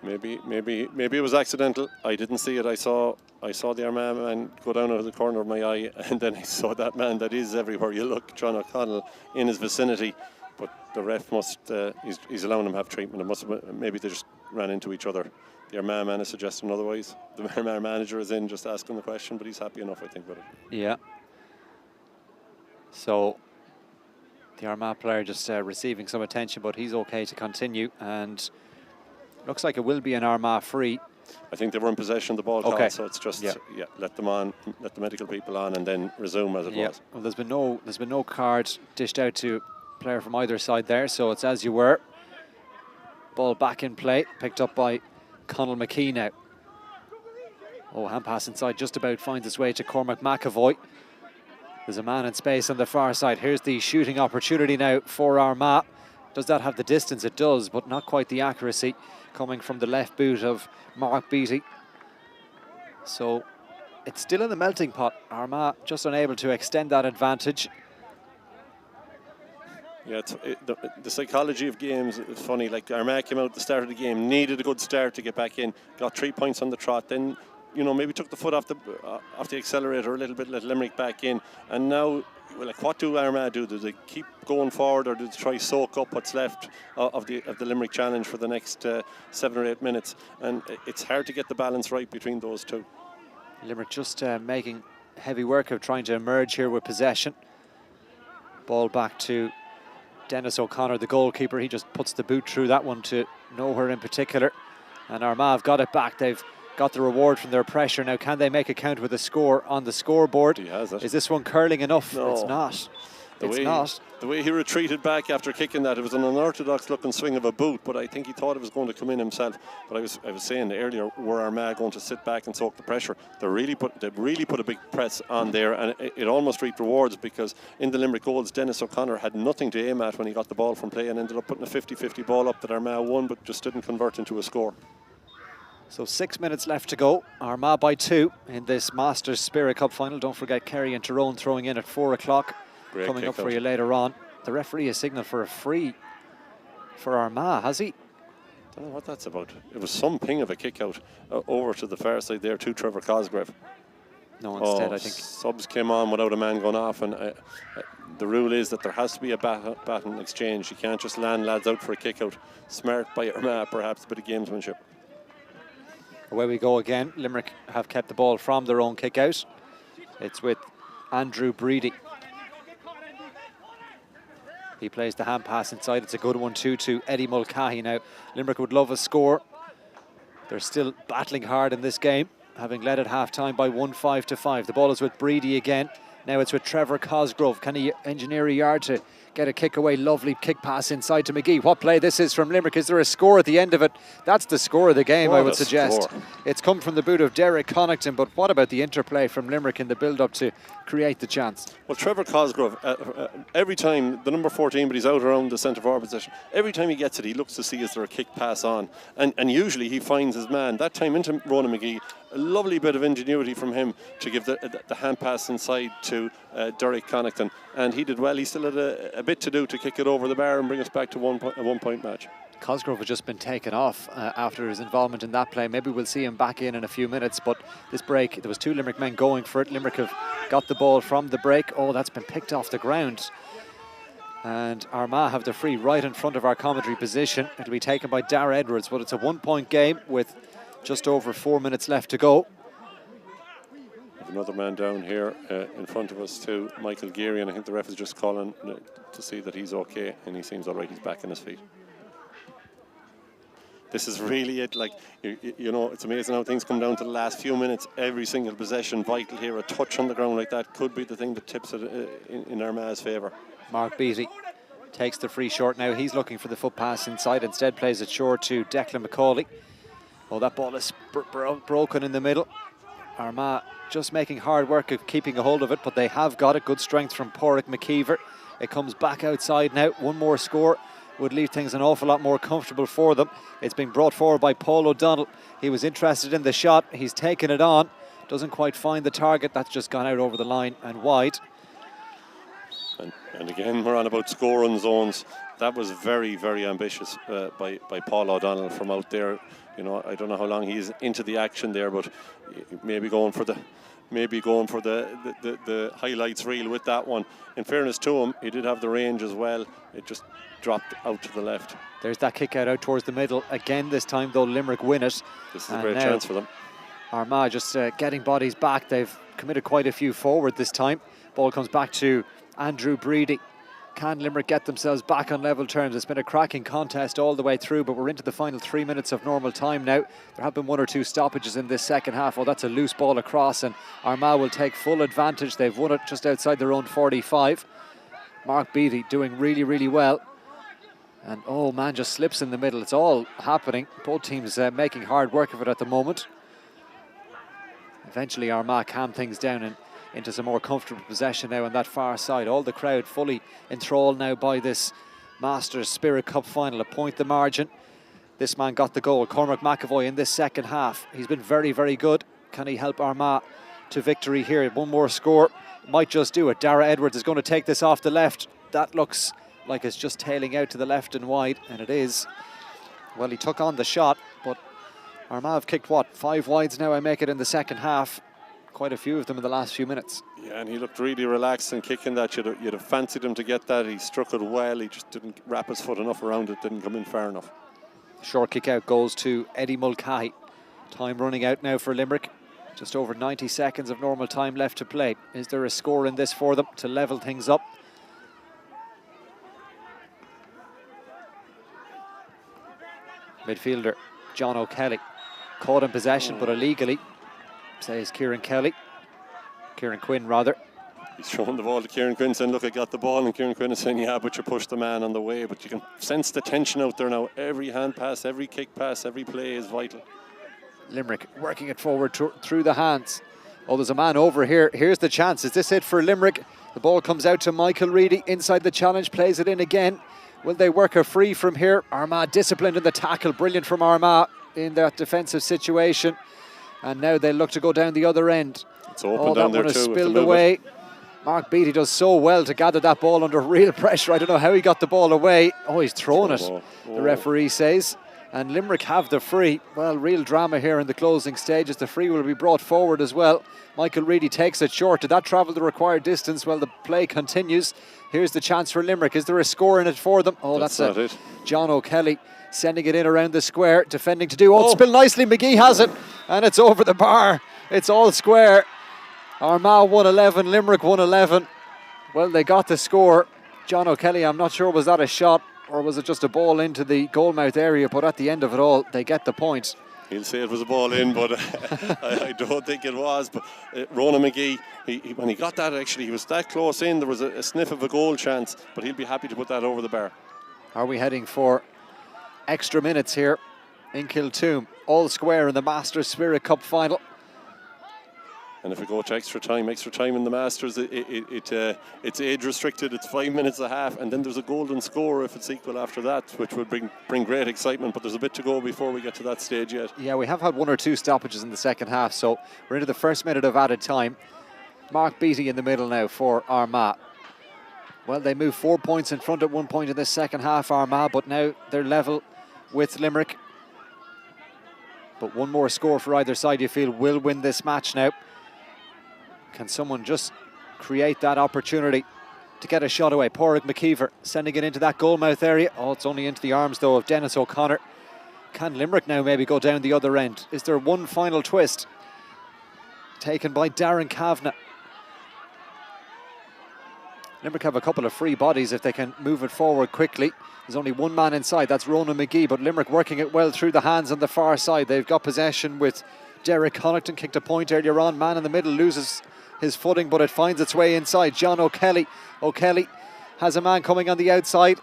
Maybe it was accidental. I didn't see it. I saw the Armagh man go down out of the corner of my eye, and then I saw that man that is everywhere you look, John O'Connell, in his vicinity. But the ref must, he's allowing him to have treatment. It must have, maybe they just ran into each other. The Armagh man is suggesting otherwise. The Armagh manager is in just asking the question, but he's happy enough, I think, with it. Yeah. So the Armagh player just receiving some attention, but he's okay to continue, and looks like it will be an Armagh free. I think they were in possession of the ball, okay. So it's just let them on, let the medical people on, and then resume as it was. Well, there's been no card dished out to player from either side there, so it's as you were. Ball back in play, picked up by Conal McKee now. Oh, hand pass inside, just about finds its way to Cormac McAvoy. There's a man in space on the far side. Here's the shooting opportunity now for Armagh. Does that have the distance? It does, but not quite the accuracy coming from the left boot of Mark Beattie. So it's still in the melting pot. Armagh just unable to extend that advantage. Yeah, the psychology of games is funny. Like, Armagh came out at the start of the game, needed a good start to get back in, got 3 points on the trot, then, you know, maybe took the foot off the accelerator a little bit, let Limerick back in, and now, well, like, what do Armagh do? Do they keep going forward, or do they try soak up what's left of the Limerick challenge for the next 7 or 8 minutes? And it's hard to get the balance right between those two. Limerick just making heavy work of trying to emerge here with possession. Ball back to Dennis O'Connor, the goalkeeper. He just puts the boot through that one to nowhere in particular. And Armagh have got it back. They've got the reward from their pressure. Now, can they make a count with a score on the scoreboard? He has it. Is this one curling enough? No. It's not. It's not. The way he retreated back after kicking that, it was an unorthodox looking swing of a boot, but I think he thought it was going to come in himself. But I was saying earlier, were Armagh going to sit back and soak the pressure? They really put a big press on there, and it almost reaped rewards, because in the Limerick goals, Dennis O'Connor had nothing to aim at when he got the ball from play, and ended up putting a 50-50 ball up that Armagh won, but just didn't convert into a score. So 6 minutes left to go. Armagh by 2 in this Masters Spirit Cup final. Don't forget Kerry and Tyrone throwing in at 4 o'clock. Great coming up kick for out. you later on. The referee has signalled for a free for Armagh, has he? Don't know what that's about. It was some ping of a kick out over to the far side there to Trevor Cosgrave. No, instead I think subs came on without a man going off, and the rule is that there has to be a baton exchange. You can't just land lads out for a kick out. Smart by Armagh, perhaps, a bit of gamesmanship. away we go again. Limerick have kept the ball from their own kick out. It's with Andrew Breedy. He plays the hand pass inside. It's a good one too to Eddie Mulcahy. Now Limerick would love a score. They're still battling hard in this game, having led at half-time by 1-5. The ball is with Breedy again. Now it's with Trevor Cosgrove. Can he engineer a yard to get a kick away? Lovely kick pass inside to McGee. What play this is from Limerick. Is there a score at the end of it? That's the score of the game, I would suggest. Score. It's come from the boot of Derek Connaughton, but what about the interplay from Limerick in the build-up to create the chance? Well, Trevor Cosgrove, every time, the number 14, but he's out around the centre forward position, every time he gets it, he looks to see is there a kick pass on. And usually he finds his man. That time into Ronan McGee, a lovely bit of ingenuity from him to give the hand pass inside to Derek Connaughton. And he did well. He still had a bit to do to kick it over the bar and bring us back to a one-point match. Cosgrove has just been taken off after his involvement in that play. Maybe we'll see him back in a few minutes, but this break, there was 2 Limerick men going for it. Limerick have got the ball from the break. Oh, that's been picked off the ground. And Armagh have the free right in front of our commentary position. It'll be taken by Dara Edwards, but it's a 1-point game with just over 4 minutes left to go. Another man down here in front of us too, Michael Geary, and I think the ref is just calling to see that he's okay, and he seems all right. He's back on his feet. This is really it. Like, you know, it's amazing how things come down to the last few minutes. Every single possession vital here. A touch on the ground like that could be the thing that tips it in Armagh's favour. Mark Beattie takes the free short now. He's looking for the foot pass inside. Instead plays it short to Declan McCauley. Oh, that ball is broken in the middle. Armagh just making hard work of keeping a hold of it, but they have got it. Good strength from Porrick McKeever. It comes back outside now. One more score would leave things an awful lot more comfortable for them. It's been brought forward by Paul O'Donnell. He was interested in the shot. He's taken it on. Doesn't quite find the target. That's just gone out over the line and wide. And again, we're on about scoring zones. That was very, very ambitious by Paul O'Donnell from out there. You know, I don't know how long he's into the action there, but maybe going for the highlights reel with that one. In fairness to him, he did have the range as well. It just dropped out to the left. There's that kick out towards the middle. Again, this time though, Limerick win it. This is a great chance for them. Armagh just getting bodies back. They've committed quite a few forward this time. Ball comes back to Andrew Breedy. Can Limerick get themselves back on level terms? It's been a cracking contest all the way through, but we're into the final 3 minutes of normal time now. There have been 1 or 2 stoppages in this second half. Oh, that's a loose ball across, and Armagh will take full advantage. They've won it just outside their own 45. Mark Beattie doing really, really well. And oh man, just slips in the middle. It's all happening. Both teams making hard work of it at the moment. Eventually Armagh calm things down and into some more comfortable possession now on that far side. All the crowd fully enthralled now by this Masters Spirit Cup final. A point the margin. This man got the goal, Cormac McAvoy, in this second half. He's been very, very good. Can he help Armagh to victory here? One more score might just do it. Dara Edwards is going to take this off the left. That looks like it's just tailing out to the left and wide, and it is. Well, he took on the shot, but Armagh have kicked, what, 5 wides now, I make it, in the second half. Quite a few of them in the last few minutes. Yeah, and he looked really relaxed in kicking that. You'd have fancied him to get that. He struck it well. He just didn't wrap his foot enough around it, didn't come in far enough. Short kick out goes to Eddie Mulcahy. Time running out now for Limerick. Just over 90 seconds of normal time left to play. Is there a score in this for them to level things up? Midfielder John O'Kelly caught in possession but illegally, says Kieran Quinn rather. He's showing the ball to Kieran Quinn, saying, look, I got the ball, and Kieran Quinn is saying, yeah, but you pushed the man on the way. But you can sense the tension out there now. Every hand pass, every kick pass, every play is vital. Limerick working it forward through the hands. Oh, there's a man over here. Here's the chance. Is this it for Limerick? The ball comes out to Michael Reedy inside the challenge, plays it in again. Will they work a free from here? Armagh disciplined in the tackle. Brilliant from Armagh in that defensive situation. And now they look to go down the other end. It's open down there too. That one has spilled away. Mark Beattie does so well to gather that ball under real pressure. I don't know how he got the ball away. Oh, he's thrown it, the referee says. And Limerick have the free. Well, real drama here in the closing stages. The free will be brought forward as well. Michael Reedy takes it short. Did that travel the required distance? Well, the play continues. Here's the chance for Limerick. Is there a score in it for them? Oh, that's not it. John O'Kelly sending it in around the square, defending to do. Oh, it's spilled nicely. McGee has it, and it's over the bar. It's all square. Armagh 1-11, Limerick 1-11. Well, they got the score. John O'Kelly, I'm not sure, was that a shot or was it just a ball into the goalmouth area? But at the end of it all, they get the point. He'll say it was a ball in, but I don't think it was. But Ronan McGee, when he got that, actually, he was that close in. There was a sniff of a goal chance, but he'll be happy to put that over the bar. Are we heading for extra minutes here in Kiltoom? All square in the Masters Spirit Cup final. And if we go to extra time in the Masters, it's age restricted. It's 5 minutes and a half, and then there's a golden score if it's equal after that, which would bring great excitement. But there's a bit to go before we get to that stage yet. Yeah, we have had 1 or 2 stoppages in the second half, so we're into the first minute of added time. Mark Beattie in the middle now for Armagh. Well, they move 4 points in front at one point in this second half, Armagh, but now they're level with Limerick. But one more score for either side, you feel, will win this match now. Can someone just create that opportunity to get a shot away? Pádraig McKeever sending it into that goalmouth area. Oh, it's only into the arms, though, of Dennis O'Connor. Can Limerick now maybe go down the other end? Is there one final twist? Taken by Darren Kavanagh. Limerick have a couple of free bodies if they can move it forward quickly. There's only one man inside, that's Ronan McGee, but Limerick working it well through the hands on the far side. They've got possession with Derek Connaughton, kicked a point earlier on. Man in the middle loses his footing, but it finds its way inside. John O'Kelly. O'Kelly has a man coming on the outside.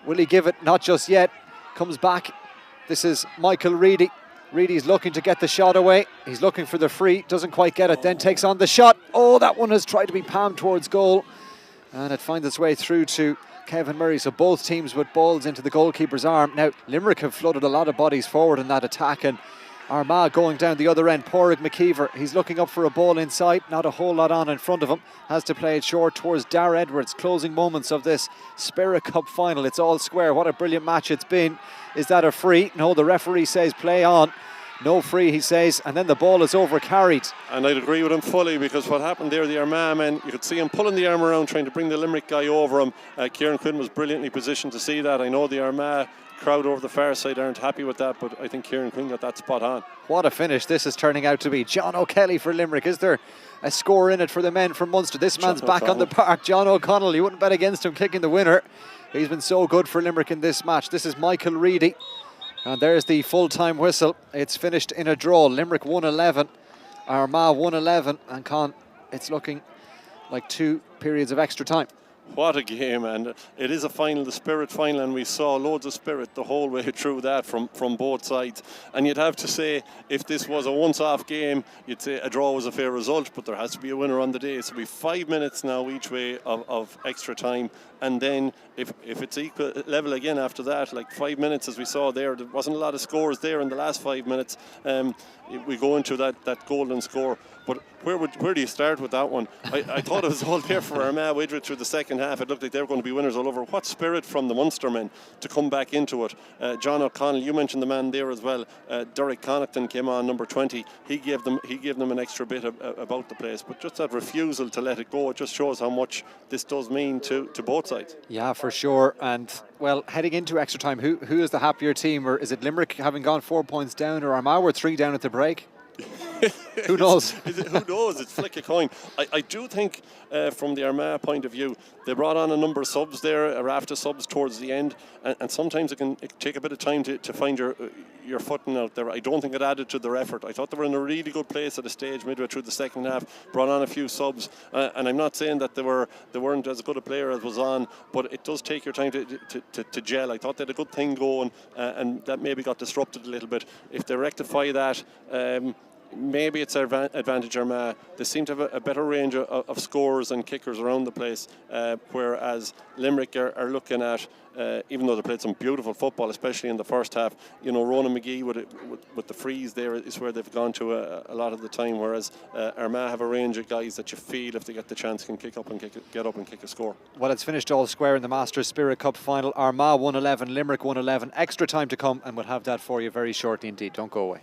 Will he give it? Not just yet. Comes back. This is Michael Reedy. Reedy's looking to get the shot away. He's looking for the free. Doesn't quite get it. Then takes on the shot. Oh, that one has tried to be palmed towards goal. And it finds its way through to Kevin Murray. So both teams with balls into the goalkeeper's arm. Now, Limerick have flooded a lot of bodies forward in that attack, and Armagh going down the other end. Pádraig McKeever, he's looking up for a ball inside. Not a whole lot on in front of him. Has to play it short towards Dara Edwards. Closing moments of this Spirit Cup final. It's all square. What a brilliant match it's been. Is that a free? No, the referee says play on. No free, he says, and then the ball is over carried. And I'd agree with him fully, because what happened there, the Armagh men, you could see him pulling the arm around, trying to bring the Limerick guy over him. Kieran Quinn was brilliantly positioned to see that. I know the Armagh crowd over the far side aren't happy with that, but I think Kieran Quinn got that spot on. What a finish this is turning out to be. John O'Kelly for Limerick. Is there a score in it for the men from Munster? This man's back on the park. John O'Connell, you wouldn't bet against him kicking the winner. He's been so good for Limerick in this match. This is Michael Reedy. And there's the full-time whistle. It's finished in a draw. Limerick 1-11, Armagh 1-11, and Con, it's looking like 2 periods of extra time. What a game, and it is a final, the Spirit final, and we saw loads of spirit the whole way through that from both sides. And you'd have to say, if this was a once-off game, you'd say a draw was a fair result, but there has to be a winner on the day. So it'll be 5 minutes now each way of extra time, and then if it's equal level again after that, like 5 minutes as we saw there wasn't a lot of scores there in the last 5 minutes. We go into that golden score. But where do you start with that one? I thought it was all there for Armagh Widred through the second half. It looked like they were going to be winners all over. What spirit from the Munster men to come back into it. John O'Connell, you mentioned the man there as well. Derek Connaughton came on, number 20. He gave them an extra bit about the place. But just that refusal to let it go, it just shows how much this does mean to both sides. Yeah, for sure. And well, heading into extra time, who is the happier team? Or is it Limerick having gone 4 points down, or Armagh were 3 down at the break? Who knows? Who knows? It's flick a coin. I do think from the Armagh point of view, they brought on a number of subs there, a raft of subs towards the end, and sometimes it can take a bit of time to find your footing out there. I don't think it added to their effort. I thought they were in a really good place at a stage midway through the second half, brought on a few subs, and I'm not saying that they weren't as good a player as was on, but it does take your time to gel. I thought they had a good thing going, and that maybe got disrupted a little bit. If they rectify that, maybe it's their advantage Armagh. They seem to have a better range of scorers and kickers around the place, whereas Limerick are looking at, even though they played some beautiful football, especially in the first half, you know, Ronan McGee with the freeze there is where they've gone to a lot of the time, whereas Armagh have a range of guys that you feel if they get the chance can get up and kick a score. Well, it's finished all square in the Masters Spirit Cup final. Armagh 111, Limerick 111. Extra time to come, and we'll have that for you very shortly indeed. Don't go away.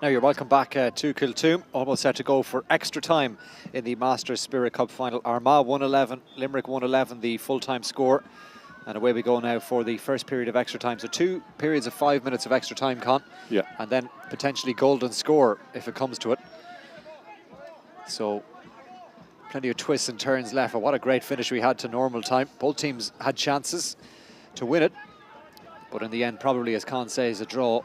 Now you're welcome back to Kiltoom, almost set to go for extra time in the Masters Spirit Cup final. Armagh 111, Limerick 111, the full-time score. And away we go now for the first period of extra time. So 2 periods of 5 minutes of extra time, Con. Yeah. And then potentially golden score if it comes to it. So plenty of twists and turns left. But what a great finish we had to normal time. Both teams had chances to win it. But in the end, probably, as Con says, a draw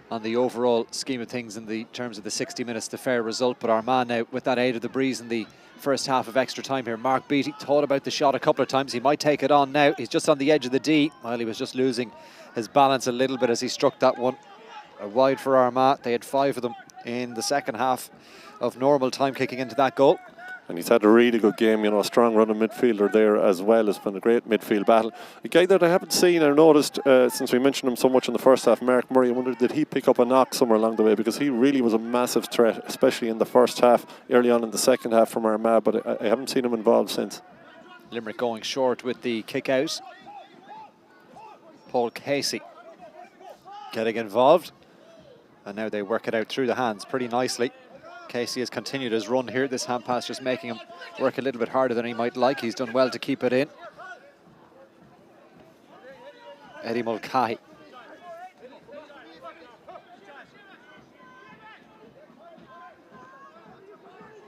on the overall scheme of things in the terms of the 60 minutes, the fair result. But Armagh now with that aid of the breeze in the first half of extra time here. Mark Beattie thought about the shot a couple of times. He might take it on now. He's just on the edge of the D. Well, he was just losing his balance a little bit as he struck that one wide for Armagh. They had 5 of them in the second half of normal time kicking into that goal. And he's had a really good game, you know, a strong running midfielder there as well. It's been a great midfield battle. A guy that I haven't seen or noticed since we mentioned him so much in the first half, Mark Murray, I wondered, did he pick up a knock somewhere along the way? Because he really was a massive threat, especially in the first half, early on in the second half from Armagh, but I haven't seen him involved since. Limerick going short with the kick out. Paul Casey getting involved. And now they work it out through the hands pretty nicely. Casey has continued his run here. This hand pass just making him work a little bit harder than he might like. He's done well to keep it in. Eddie Mulcahy.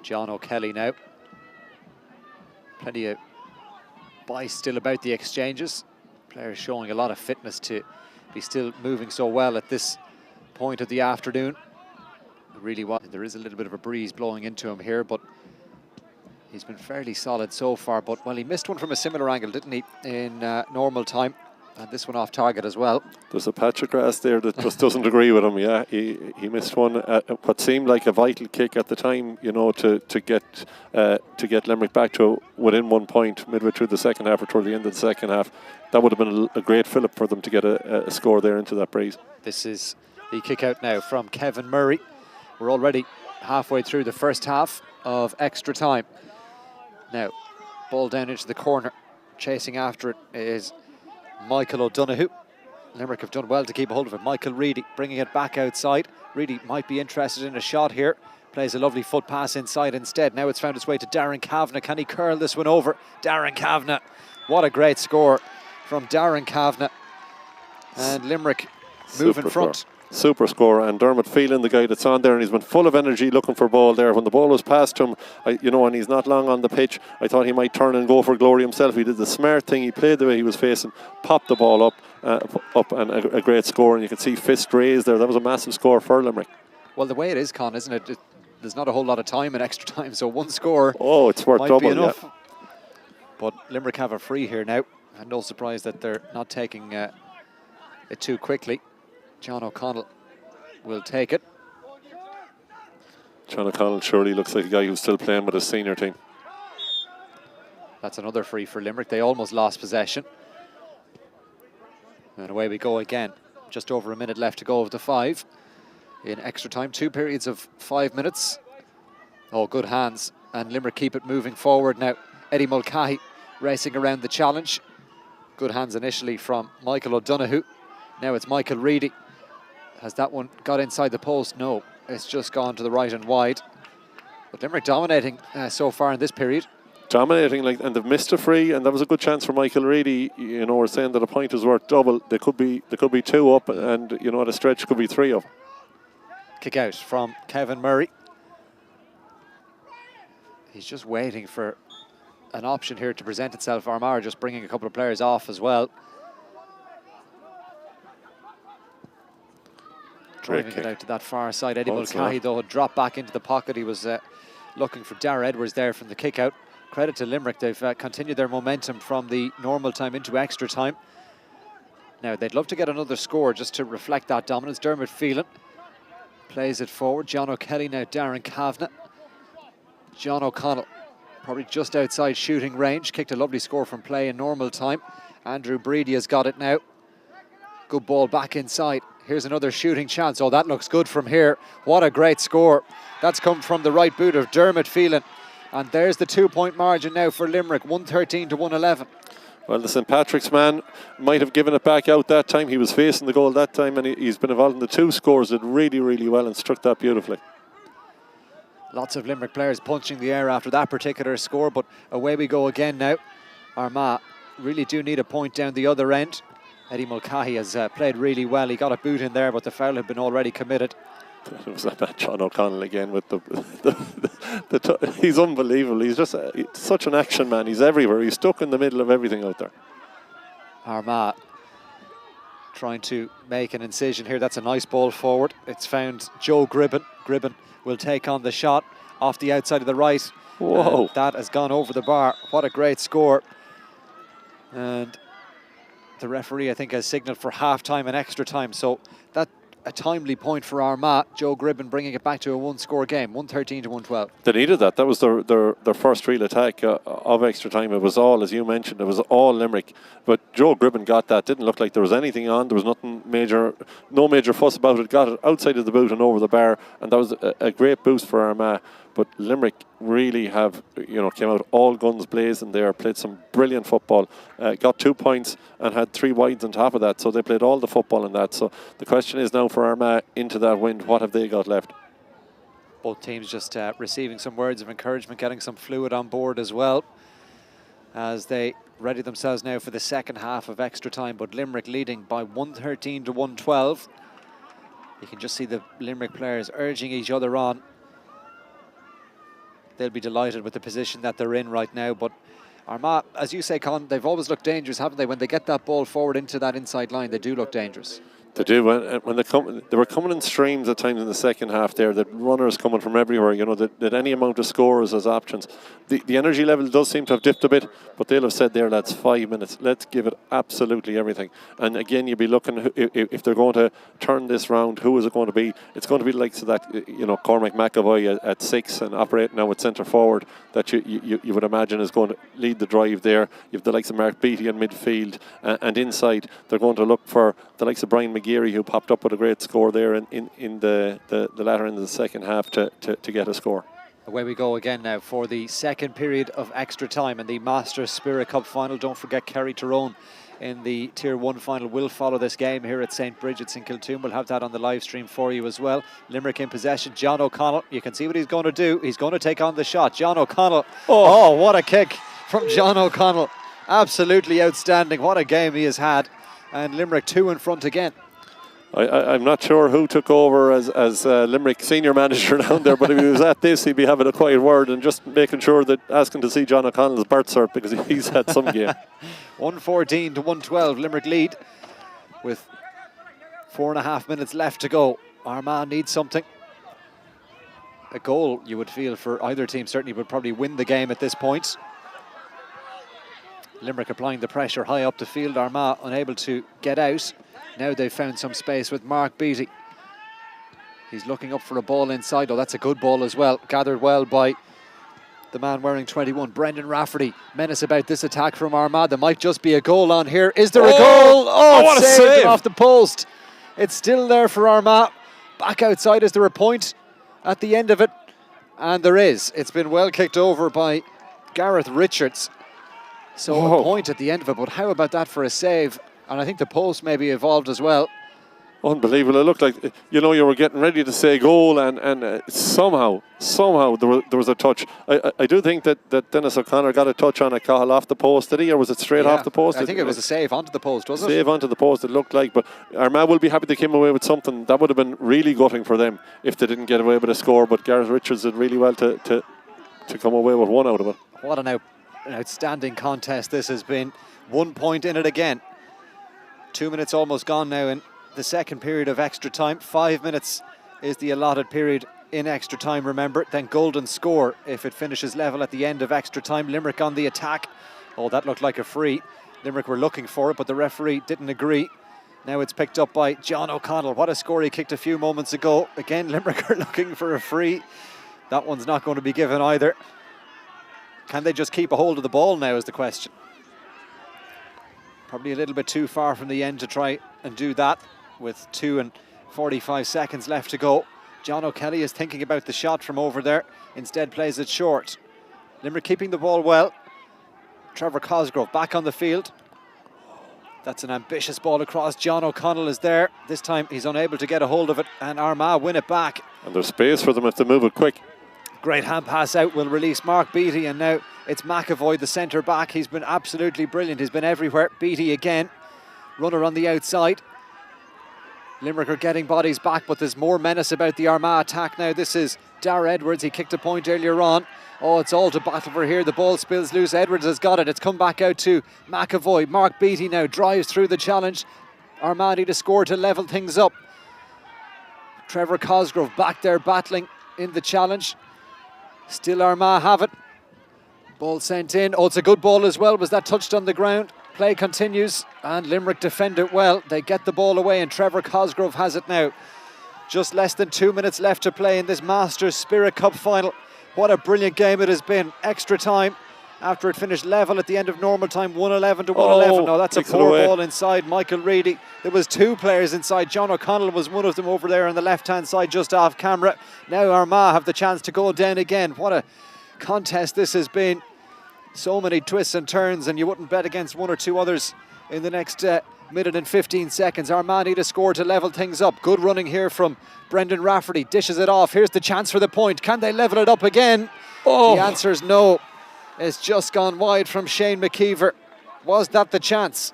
John O'Kelly now. Plenty of bite still about the exchanges. Players showing a lot of fitness to be still moving so well at this point of the afternoon. Really was. There is a little bit of a breeze blowing into him here, but he's been fairly solid so far. But, well, he missed one from a similar angle, didn't he, in normal time? And this one off target as well. There's a patch of grass there that just doesn't agree with him. Yeah, he missed one at what seemed like a vital kick at the time, you know, to get Limerick back to within 1 point midway through the second half or toward the end of the second half. That would have been a great fillip for them to get a score there into that breeze. This is the kick out now from Kevin Murray. We're already halfway through the first half of extra time. Now, ball down into the corner. Chasing after it is Michael O'Donoghue. Limerick have done well to keep a hold of it. Michael Reedy bringing it back outside. Reedy might be interested in a shot here. Plays a lovely foot pass inside instead. Now it's found its way to Darren Kavanagh. Can he curl this one over? Darren Kavanagh. What a great score from Darren Kavanagh. And Limerick move in front. Super score, and Dermot Phelan, the guy that's on there, and he's been full of energy looking for a ball there. When the ball was passed him, and he's not long on the pitch, I thought he might turn and go for glory himself. He did the smart thing. He played the way he was facing, popped the ball up, and a great score. And you can see fist raised there. That was a massive score for Limerick. Well, the way it is, Con, isn't it? There's not a whole lot of time in extra time, so one score. Oh, it's worth might double. Be enough. Yeah. But Limerick have a free here now, and no surprise that they're not taking it too quickly. John O'Connell will take it. John O'Connell surely looks like a guy who's still playing with his senior team. That's another free for Limerick. They almost lost possession. And away we go again. Just over a minute left to go of the 5 in extra time. 2 periods of 5 minutes. Oh, good hands. And Limerick keep it moving forward now. Eddie Mulcahy racing around the challenge. Good hands initially from Michael O'Donoghue. Now it's Michael Reedy. Has that one got inside the post? No, it's just gone to the right and wide. But Limerick dominating so far in this period. Dominating, and they've missed a free, and that was a good chance for Michael Reedy. We're saying that a point is worth double. There could be 2 up, and at a stretch could be 3 up. Kick out from Kevin Murray. He's just waiting for an option here to present itself. Armagh just bringing a couple of players off as well. Driving it out to that far side. Eddie Mulcahy, though, had dropped back into the pocket. He was looking for Dara Edwards there from the kick out. Credit to Limerick. They've continued their momentum from the normal time into extra time. Now, they'd love to get another score just to reflect that dominance. Dermot Phelan plays it forward. John O'Kelly, now Darren Kavanagh. John O'Connell, probably just outside shooting range. Kicked a lovely score from play in normal time. Andrew Breedy has got it now. Good ball back inside. Here's another shooting chance. Oh, that looks good from here. What a great score. That's come from the right boot of Dermot Phelan. And there's the 2-point margin now for Limerick, 113 to 111. Well, the St. Patrick's man might have given it back out that time. He was facing the goal that time, and he's been involved in the 2 scores. Did really, really well and struck that beautifully. Lots of Limerick players punching the air after that particular score, but away we go again now. Armagh really do need a point down the other end. Eddie Mulcahy has played really well. He got a boot in there, but the foul had been already committed. It was that John O'Connell again with he's unbelievable. He's just such an action man. He's everywhere. He's stuck in the middle of everything out there. Armagh trying to make an incision here. That's a nice ball forward. It's found Joe Gribben. Gribben will take on the shot off the outside of the right. Whoa. That has gone over the bar. What a great score. And the referee, I think, has signalled for half-time and extra time. So that a timely point for Armagh. Joe Gribben bringing it back to a 1-score game, 113 to 112. They needed that. That was their first real attack of extra time. It was all, as you mentioned, it was all Limerick. But Joe Gribben got that. Didn't look like there was anything on. There was nothing major, no major fuss about it. Got it outside of the boot and over the bar. And that was a great boost for Armagh. But Limerick really have, came out all guns blazing there, played some brilliant football, got 2 points and had 3 wides on top of that. So they played all the football in that. So the question is now for Armagh into that wind, what have they got left? Both teams just receiving some words of encouragement, getting some fluid on board as well, as they ready themselves now for the second half of extra time. But Limerick leading by 113 to 112. You can just see the Limerick players urging each other on. They'll be delighted with the position that they're in right now. But Armagh, as you say, Con, they've always looked dangerous, haven't they? When they get that ball forward into that inside line, they do look dangerous. They do. And when they were coming in streams at times in the second half there, the runners coming from everywhere, that any amount of scorers as options. The energy level does seem to have dipped a bit, but they'll have said there, that's 5 minutes. Let's give it absolutely everything. And again, you'll be looking, if they're going to turn this round, who is it going to be? It's going to be the likes of that, Cormac McAvoy at 6 and operating now at centre forward, that you would imagine is going to lead the drive there. You have the likes of Mark Beattie in midfield, and inside, they're going to look for the likes of Brian McGeary, who popped up with a great score there in the latter end of the second half to get a score. Away we go again now for the second period of extra time in the Masters Spirit Cup final. Don't forget Kerry Tyrone in the Tier 1 final will follow this game here at St. Bridget's in Kiltoon. We'll have that on the live stream for you as well. Limerick in possession. John O'Connell, you can see what he's going to do. He's going to take on the shot. John O'Connell. Oh, what a kick from John O'Connell. Absolutely outstanding. What a game he has had. And Limerick 2 in front again. I'm not sure who took over as Limerick senior manager down there, but if he was at this, he'd be having a quiet word and just making sure that asking to see John O'Connell's birth cert, because he's had some game. 114 to 112, Limerick lead with 4.5 minutes left to go. Armagh needs something. A goal, you would feel, for either team certainly would probably win the game at this point. Limerick applying the pressure high up the field. Armagh unable to get out. Now they've found some space with Mark Beattie. He's looking up for a ball inside. Oh, that's a good ball as well. Gathered well by the man wearing 21, Brendan Rafferty. Menace about this attack from Armagh. There might just be a goal on here. Is there a goal? Oh, what a saved save off the post. It's still there for Armagh. Back outside. Is there a point at the end of it? And there is. It's been well kicked over by Gareth Richards. So a point at the end of it. But how about that for a save? And I think the post maybe evolved as well. Unbelievable. It looked like, you were getting ready to say goal, and somehow there was a touch. I do think that Dennis O'Connor got a touch on a Cahill off the post, did he? Or was it straight off the post? I think it was a save onto the post, wasn't it? Save onto the post, it looked like. But Armagh will be happy they came away with something. That would have been really gutting for them if they didn't get away with a score. But Gareth Richards did really well to come away with one out of it. What an outstanding contest this has been. 1 point in it again. 2 minutes almost gone now in the second period of extra time. 5 minutes is the allotted period in extra time, remember. Then golden score if it finishes level at the end of extra time. Limerick on the attack. Oh, that looked like a free. Limerick were looking for it, but the referee didn't agree. Now it's picked up by John O'Connell. What a score he kicked a few moments ago. Again, Limerick are looking for a free. That one's not going to be given either. Can they just keep a hold of the ball now is the question. Probably a little bit too far from the end to try and do that with 2 and 45 seconds left to go. John O'Kelly is thinking about the shot from over there. Instead plays it short. Limerick keeping the ball well. Trevor Cosgrove back on the field. That's an ambitious ball across. John O'Connell is there. This time he's unable to get a hold of it, and Armagh win it back. And there's space for them if they move it quick. Great hand pass out will release Mark Beattie, and now it's McAvoy, the centre back. He's been absolutely brilliant. He's been everywhere. Beattie again. Runner on the outside. Limerick are getting bodies back, but there's more menace about the Armagh attack now. This is Dar Edwards. He kicked a point earlier on. Oh, it's all to battle for here. The ball spills loose. Edwards has got it. It's come back out to McAvoy. Mark Beattie now drives through the challenge. Armagh need to score to level things up. Trevor Cosgrove back there battling in the challenge. Still Armagh have it. Ball sent in. Oh, it's a good ball as well. Was that touched on the ground? Play continues, and Limerick defend it well. They get the ball away, and Trevor Cosgrove has it now. Just less than 2 minutes left to play in this Masters Spirit Cup final. What a brilliant game it has been. Extra time after it finished level at the end of normal time, 111 to 111. No, that's a poor ball inside. Michael Reedy. There was 2 players inside. John O'Connell was one of them over there on the left-hand side, just off camera. Now Armagh have the chance to go down again. What a contest this has been. So many twists and turns, and you wouldn't bet against one or two others in the next minute and 15 seconds. Armagh need a score to level things up. Good running here from Brendan Rafferty. Dishes it off. Here's the chance for the point. Can they level it up again? Oh. The answer is no. It's just gone wide from Shane McKeever. Was that the chance?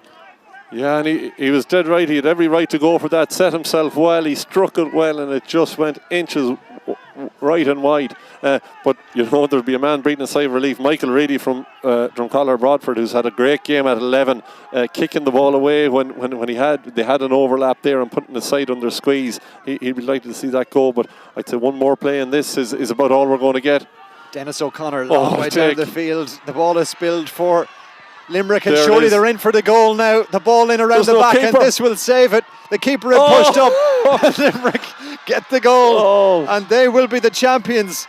Yeah, and he was dead right. He had every right to go for that. Set himself well. He struck it well, and it just went inches right and wide. But you know, there'll be a man breathing a sigh of relief. Michael Reedy from Drumcollar Broadford, who's had a great game at 11, kicking the ball away when they had an overlap there and putting the side under squeeze. He'd be delighted to see that go. But I'd say one more play in this is about all we're going to get. Dennis O'Connor, long way down the field. The ball is spilled for Limerick, and surely they're in for the goal now. The ball in around the back, and this will save it. The keeper had pushed up, and Limerick get the goal, and they will be the champions.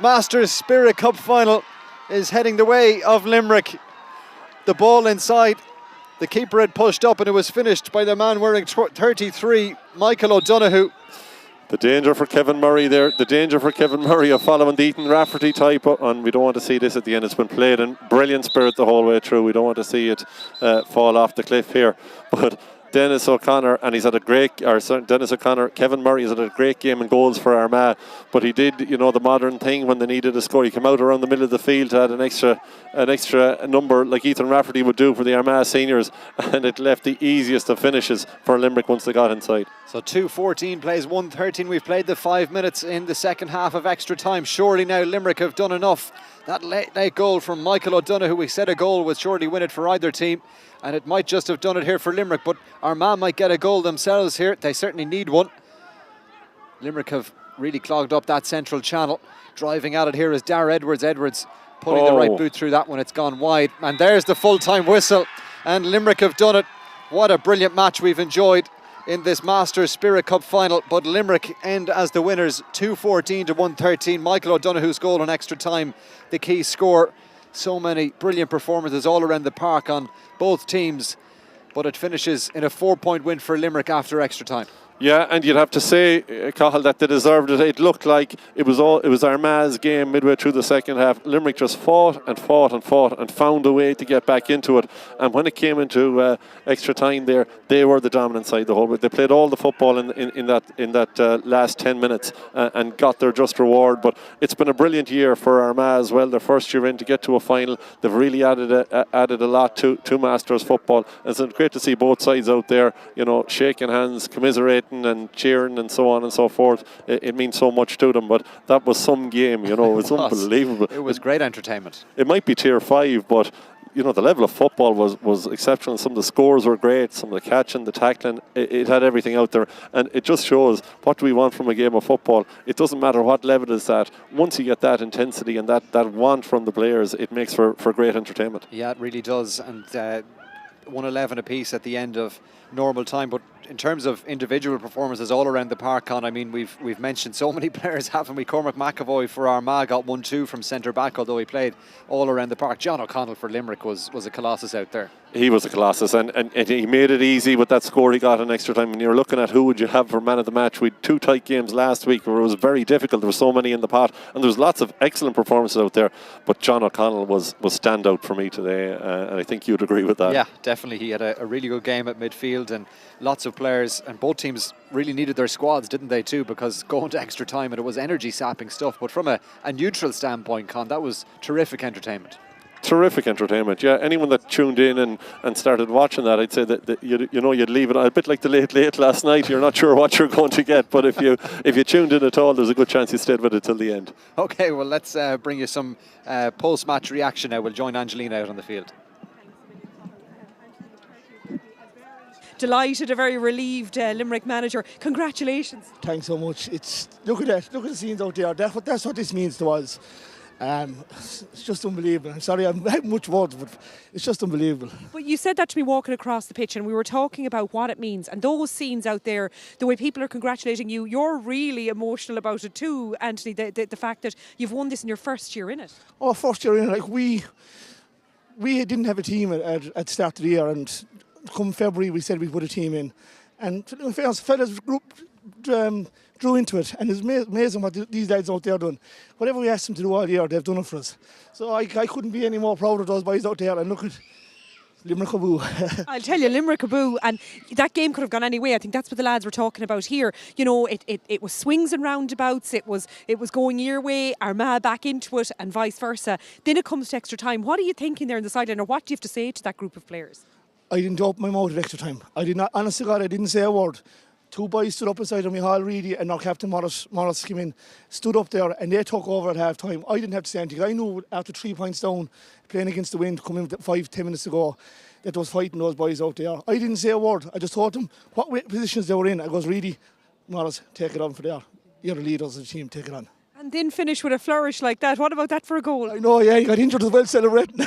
Masters Spirit Cup final is heading the way of Limerick. The ball inside, the keeper had pushed up, and it was finished by the man wearing 33, Michael O'Donoghue. The danger for Kevin Murray there, the danger for Kevin Murray of following the Ethan Rafferty type, and we don't want to see this at the end. It's been played in brilliant spirit the whole way through. We don't want to see it fall off the cliff here. But Dennis O'Connor, and he's had a great, Kevin Murray has had a great game in goals for Armagh, but he did, you know, the modern thing when they needed a score. He came out around the middle of the field to add an extra number like Ethan Rafferty would do for the Armagh seniors, and it left the easiest of finishes for Limerick once they got inside. So 2:14 plays 1:13. We've played the 5 minutes in the second half of extra time. Surely now Limerick have done enough. That late goal from Michael O'Donoghue, we said a goal would surely win it for either team, and it might just have done it here for Limerick, but Armagh might get a goal themselves here. They certainly need one. Limerick have really clogged up that central channel. Driving at it here is Darragh Edwards. Edwards putting the right boot through that one. It's gone wide, and there's the full-time whistle, and Limerick have done it. What a brilliant match we've enjoyed in this Masters Spirit Cup final, but Limerick end as the winners, 2:14 to 1:13. Michael O'Donoghue's goal on extra time, the key score. So many brilliant performances all around the park on both teams, but it finishes in a 4-point win for Limerick after extra time. Yeah, and you'd have to say, Cathal, that they deserved it. It looked like it was Armagh's game midway through the second half. Limerick just fought and found a way to get back into it. And when it came into extra time there, they were the dominant side the whole way. They played all the football in that last 10 minutes and got their just reward. But it's been a brilliant year for Armagh as well. Their first year in to get to a final. They've really added a lot to Masters football. And it's great to see both sides out there, you know, shaking hands, commiserating and cheering and so on and so forth. It means so much to them, but that was some game, you know. It was unbelievable. It was great entertainment. It might be tier 5, but you know, the level of football was exceptional. Some of the scores were great, some of the catching, the tackling, it had everything out there, and it just shows what do we want from a game of football. It doesn't matter what level it's at. Once you get that intensity and that want from the players, it makes for great entertainment. Yeah, it really does. And 1-11 apiece at the end of normal time, but in terms of individual performances all around the park, Con, I mean, we've mentioned so many players, haven't we? Cormac McAvoy for Armagh got 1-2 from centre back, although he played all around the park. John O'Connell for Limerick was a colossus out there. He was a colossus, and he made it easy with that score he got in extra time. And you're looking at who would you have for man of the match. We had 2 tight games last week where it was very difficult. There were so many in the pot, and there was lots of excellent performances out there. But John O'Connell was standout for me today, and I think you'd agree with that. Yeah, definitely. He had a really good game at midfield, and lots of players, and both teams really needed their squads, didn't they too, because going to extra time and it was energy sapping stuff. But from a neutral standpoint, Con, that was terrific entertainment. Terrific entertainment, yeah. Anyone that tuned in and started watching that, I'd say that you'd leave it a bit like the late last night. You're not sure what you're going to get, but if you tuned in at all, there's a good chance you stayed with it till the end. Okay, well, let's bring you some post-match reaction now. We'll join Angelina out on the field. Delighted, a very relieved Limerick manager. Congratulations. Thanks so much. Look at that. Look at the scenes out there. That's what this means to us. It's just unbelievable. I'm sorry, I'm not much words, but it's just unbelievable. But you said that to me walking across the pitch, and we were talking about what it means, and those scenes out there, the way people are congratulating you, you're really emotional about it too, Anthony, the fact that you've won this in your first year in it. Oh, first year in it, like we didn't have a team at the start of the year, and come February we said we'd put a team in, and fellas group drew into it, and it's amazing what these lads out there done. Whatever we asked them to do all year, they've done it for us. So I couldn't be any more proud of those boys out there, and look at Limerick Aboo. I'll tell you, Limerick Aboo, and that game could have gone any way. I think that's what the lads were talking about here. You know, it was swings and roundabouts, it was going your way, Armagh back into it, and vice versa. Then it comes to extra time. What are you thinking there in the sideline, or what do you have to say to that group of players? I didn't open my mouth at extra time. I did not, honest to God, I didn't say a word. two boys stood up inside of me hall, really, and our captain Morris came in, stood up there, and they took over at half time. I didn't have to say anything. I knew after 3 points down, playing against the wind, coming 5-10 minutes ago, that was fighting those boys out there. I didn't say a word. I just told them what positions they were in. I goes, really, Morris, take it on for there. You're the leaders of the team, take it on. And then finish with a flourish like that. What about that for a goal? I know, yeah, he got injured as well celebrating.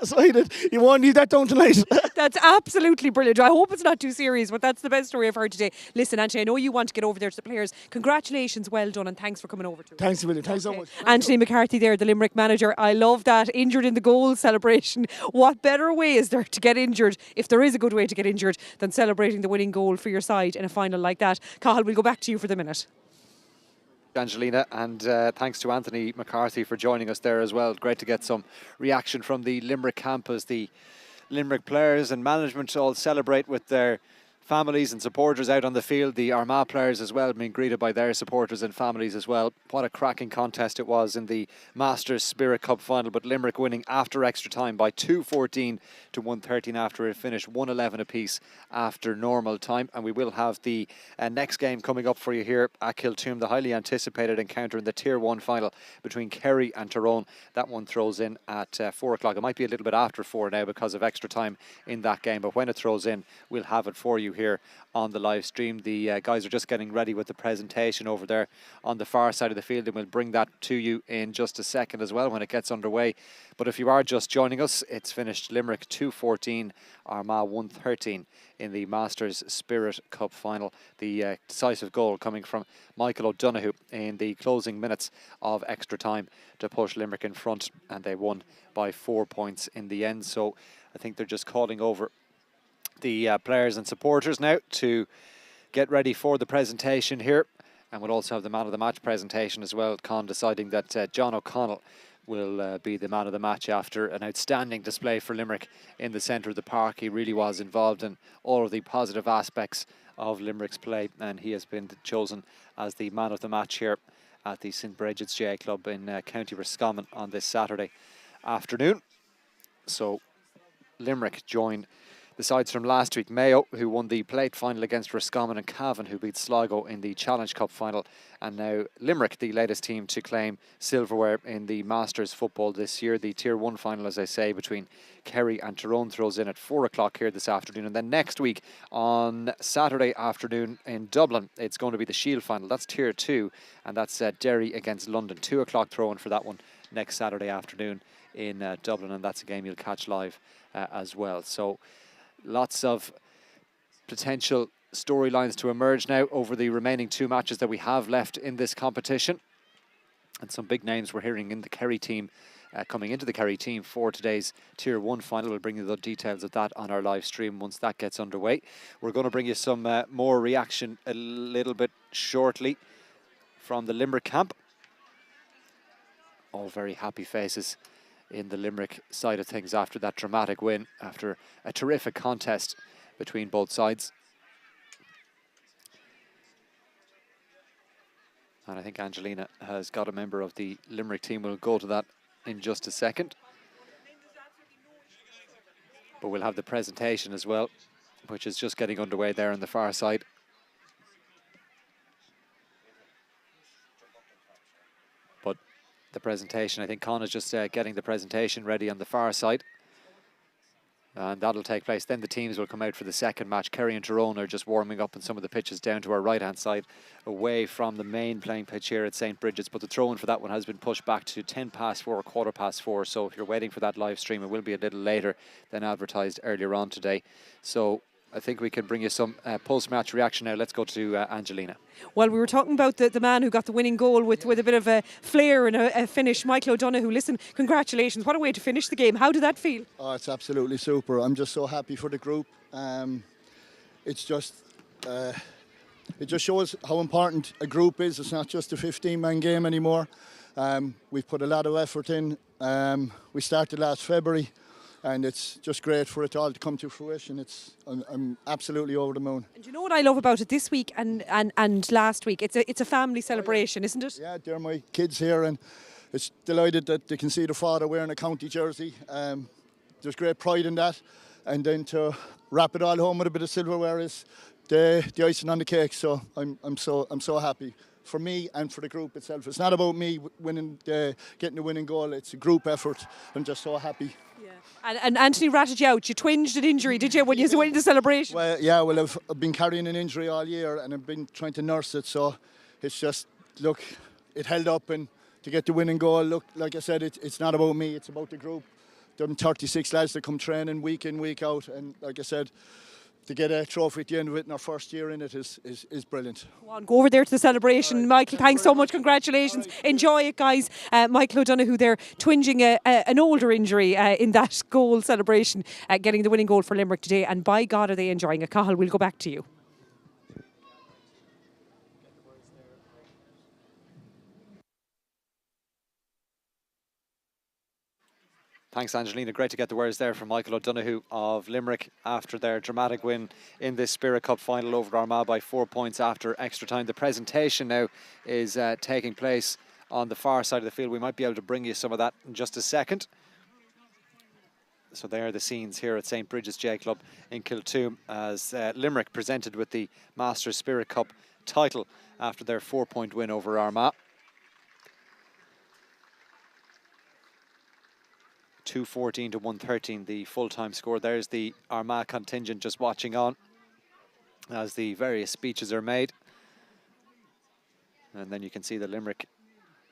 So he did. He won't need that down tonight. That's absolutely brilliant. I hope it's not too serious, but that's the best story I've heard today. Listen, Anthony, I know you want to get over there to the players. Congratulations, well done, and thanks for coming over to us. Thanks, William. Thanks so much. Anthony McCarthy there, the Limerick manager. I love that. Injured in the goal celebration. What better way is there to get injured, if there is a good way to get injured, than celebrating the winning goal for your side in a final like that? Cathal, we'll go back to you for the minute. Angelina, and thanks to Anthony McCarthy for joining us there as well. Great to get some reaction from the Limerick camp as the Limerick players and management all celebrate with their families and supporters out on the field. The Armagh players as well being greeted by their supporters and families as well. What a cracking contest it was in the Masters Spirit Cup final, but Limerick winning after extra time by 2-14 to 1-13 after it finished 1-11 apiece after normal time. And we will have the next game coming up for you here at Kiltoom, the highly anticipated encounter in the Tier 1 final between Kerry and Tyrone. That one throws in at 4 o'clock. It might be a little bit after 4 now because of extra time in that game, but when it throws in, we'll have it for you here on the live stream. The guys are just getting ready with the presentation over there on the far side of the field, and we'll bring that to you in just a second as well when it gets underway. But if you are just joining us, it's finished Limerick 2-14, Armagh 1-13 in the Masters Spirit Cup final. The decisive goal coming from Michael O'Donoghue in the closing minutes of extra time to push Limerick in front, and they won by 4 points in the end. So I think they're just calling over the players and supporters now to get ready for the presentation here, and we'll also have the man of the match presentation as well. Con deciding that John O'Connell will be the man of the match after an outstanding display for Limerick in the centre of the park. He really was involved in all of the positive aspects of Limerick's play, and he has been chosen as the man of the match here at the St Bridget's GA Club in County Roscommon on this Saturday afternoon. So Limerick join the sides from last week, Mayo, who won the plate final against Roscommon, and Cavan, who beat Sligo in the Challenge Cup final. And now Limerick, the latest team to claim silverware in the Masters football this year. The Tier 1 final, as I say, between Kerry and Tyrone throws in at 4 o'clock here this afternoon. And then next week on Saturday afternoon in Dublin, it's going to be the Shield final. That's Tier 2, and that's Derry against London. 2 o'clock throw-in for that one next Saturday afternoon in Dublin, and that's a game you'll catch live as well. So lots of potential storylines to emerge now over the remaining 2 matches that we have left in this competition. And some big names we're hearing in the Kerry team, coming into the Kerry team for today's Tier 1 final. We'll bring you the details of that on our live stream once that gets underway. We're going to bring you some more reaction a little bit shortly from the Limerick camp. All very happy faces in the Limerick side of things after that dramatic win, after a terrific contest between both sides. And I think Angelina has got a member of the Limerick team. We'll go to that in just a second. But we'll have the presentation as well, which is just getting underway there on the far side. But the presentation, I think Con is just getting the presentation ready on the far side. And that'll take place. Then the teams will come out for the second match. Kerry and Tyrone are just warming up in some of the pitches down to our right-hand side, away from the main playing pitch here at St Bridget's. But the throw-in for that one has been pushed back to 4:10 or 4:15. So if you're waiting for that live stream, it will be a little later than advertised earlier on today. So I think we can bring you some post-match reaction now. Let's go to Angelina. Well, we were talking about the man who got the winning goal with a bit of a flair and a finish, Michael O'Donoghue. Listen, congratulations. What a way to finish the game. How did that feel? Oh, it's absolutely super. I'm just so happy for the group. It's just, it just shows how important a group is. It's not just a 15-man game anymore. We've put a lot of effort in. We started last February, and it's just great for it all to come to fruition. I'm absolutely over the moon. And you know what I love about it this week and last week? It's a family celebration, isn't it? Yeah, they're my kids here, and it's delighted that they can see their father wearing a county jersey. There's great pride in that. and then to wrap it all home with a bit of silverware is the icing on the cake. So I'm so happy for me and for the group itself. It's not about me winning, getting the winning goal. It's a group effort. I'm just so happy. Yeah. And Anthony ratted you out. You twinged an injury, did you, when you went into celebration? Well, yeah. Well, I've been carrying an injury all year, and I've been trying to nurse it. So it's just, look, it held up, and to get the winning goal. Look, like I said, it's not about me. It's about the group. Them 36 lads that come training week in, week out, and like I said, to get a trophy at the end of it in our first year in it is brilliant. Go over there to the celebration. Right. Michael, thanks so much. Congratulations. Right. Enjoy it, guys. Michael O'Donoghue there, twinging an older injury in that goal celebration, getting the winning goal for Limerick today. And by God, are they enjoying it. Cathal, we'll go back to you. Thanks, Angelina. Great to get the words there from Michael O'Donoghue of Limerick after their dramatic win in this Spirit Cup final over Armagh by 4 points after extra time. The presentation now is taking place on the far side of the field. We might be able to bring you some of that in just a second. So there are the scenes here at St. Bridget's J Club in Kiltoom as Limerick presented with the Masters Spirit Cup title after their 4-point win over Armagh. 214 to 113, the full-time score. There's the Armagh contingent just watching on as the various speeches are made. And then you can see the Limerick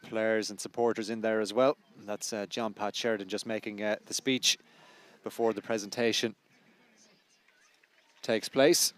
players and supporters in there as well. And that's John Pat Sheridan just making the speech before the presentation takes place.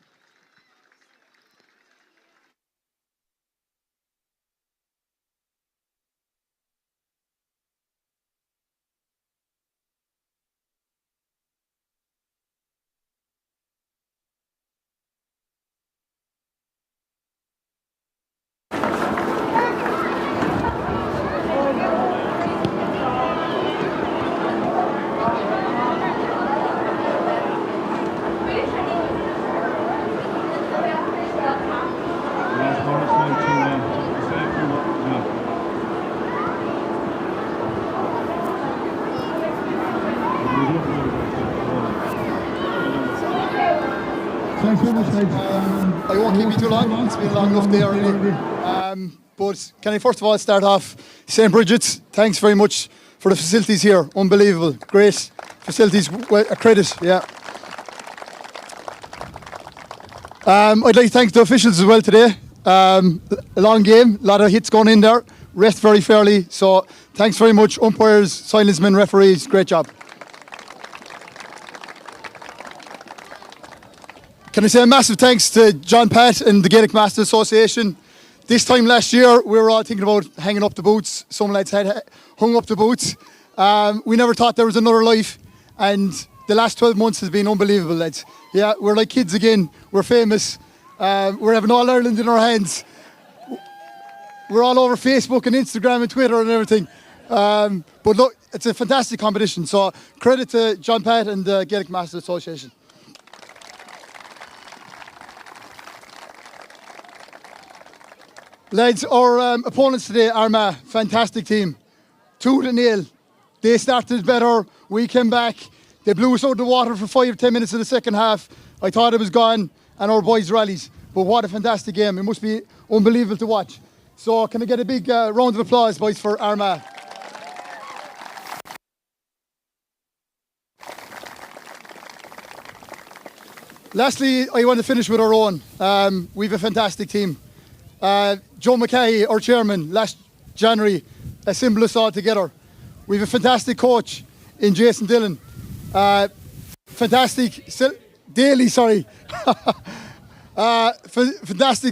I won't keep you too long. It's been a long enough day already. But can I first of all start off St. Bridget's? Thanks very much for the facilities here. Unbelievable. Great facilities. Well, a credit, yeah. I'd like to thank the officials as well today. A long game, a lot of hits going in there. Rest very fairly. So thanks very much, umpires, silencemen, referees. Great job. Can I say a massive thanks to John Pat and the Gaelic Masters Association. This time last year, we were all thinking about hanging up the boots. Some lads had hung up the boots. We never thought there was another life. And the last 12 months has been unbelievable, lads. Yeah, we're like kids again. We're famous. We're having All Ireland in our hands. We're all over Facebook and Instagram and Twitter and everything. But look, it's a fantastic competition. So credit to John Pat and the Gaelic Masters Association. Lads, our opponents today, Armagh, fantastic team. 2-0. They started better, we came back. They blew us out of the water for 5 or 10 minutes in the second half. I thought it was gone, and our boys rallied. But what a fantastic game. It must be unbelievable to watch. So can I get a big round of applause, boys, for Armagh? Lastly, I want to finish with our own. We have a fantastic team. Joe Mackay, our chairman, last January, assembled us all together. We have a fantastic coach in Jason Dillon. Fantastic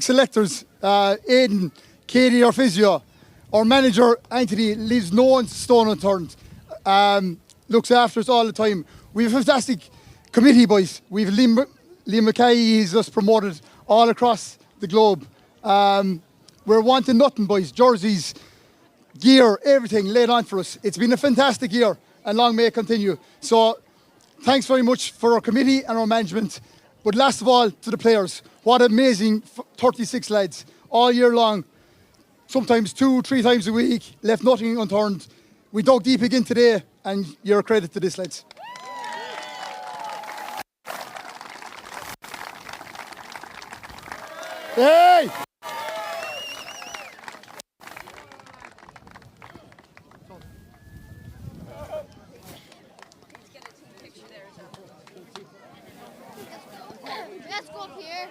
selectors, Aidan, Katie, our physio. Our manager, Anthony, leaves no one stone unturned. Looks after us all the time. We have a fantastic committee, boys. We have Liam Mackay, he's just promoted all across the globe. We're wanting nothing, boys. Jerseys, gear, everything laid on for us. It's been a fantastic year, and long may it continue. So thanks very much for our committee and our management. But last of all, to the players. What amazing 36 lads all year long. Sometimes 2-3 times a week, left nothing unturned. We dug deep again today, and you're a credit to this, lads. Hey! Let's go up here.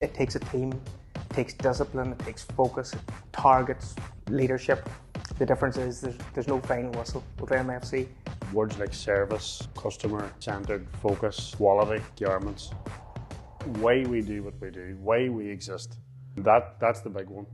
It takes a team, takes discipline, it takes focus, targets, leadership. The difference is there's no final whistle with MFC. Words like service, customer-centred focus, quality, garments. Why we do what we do, why we exist. That's the big one.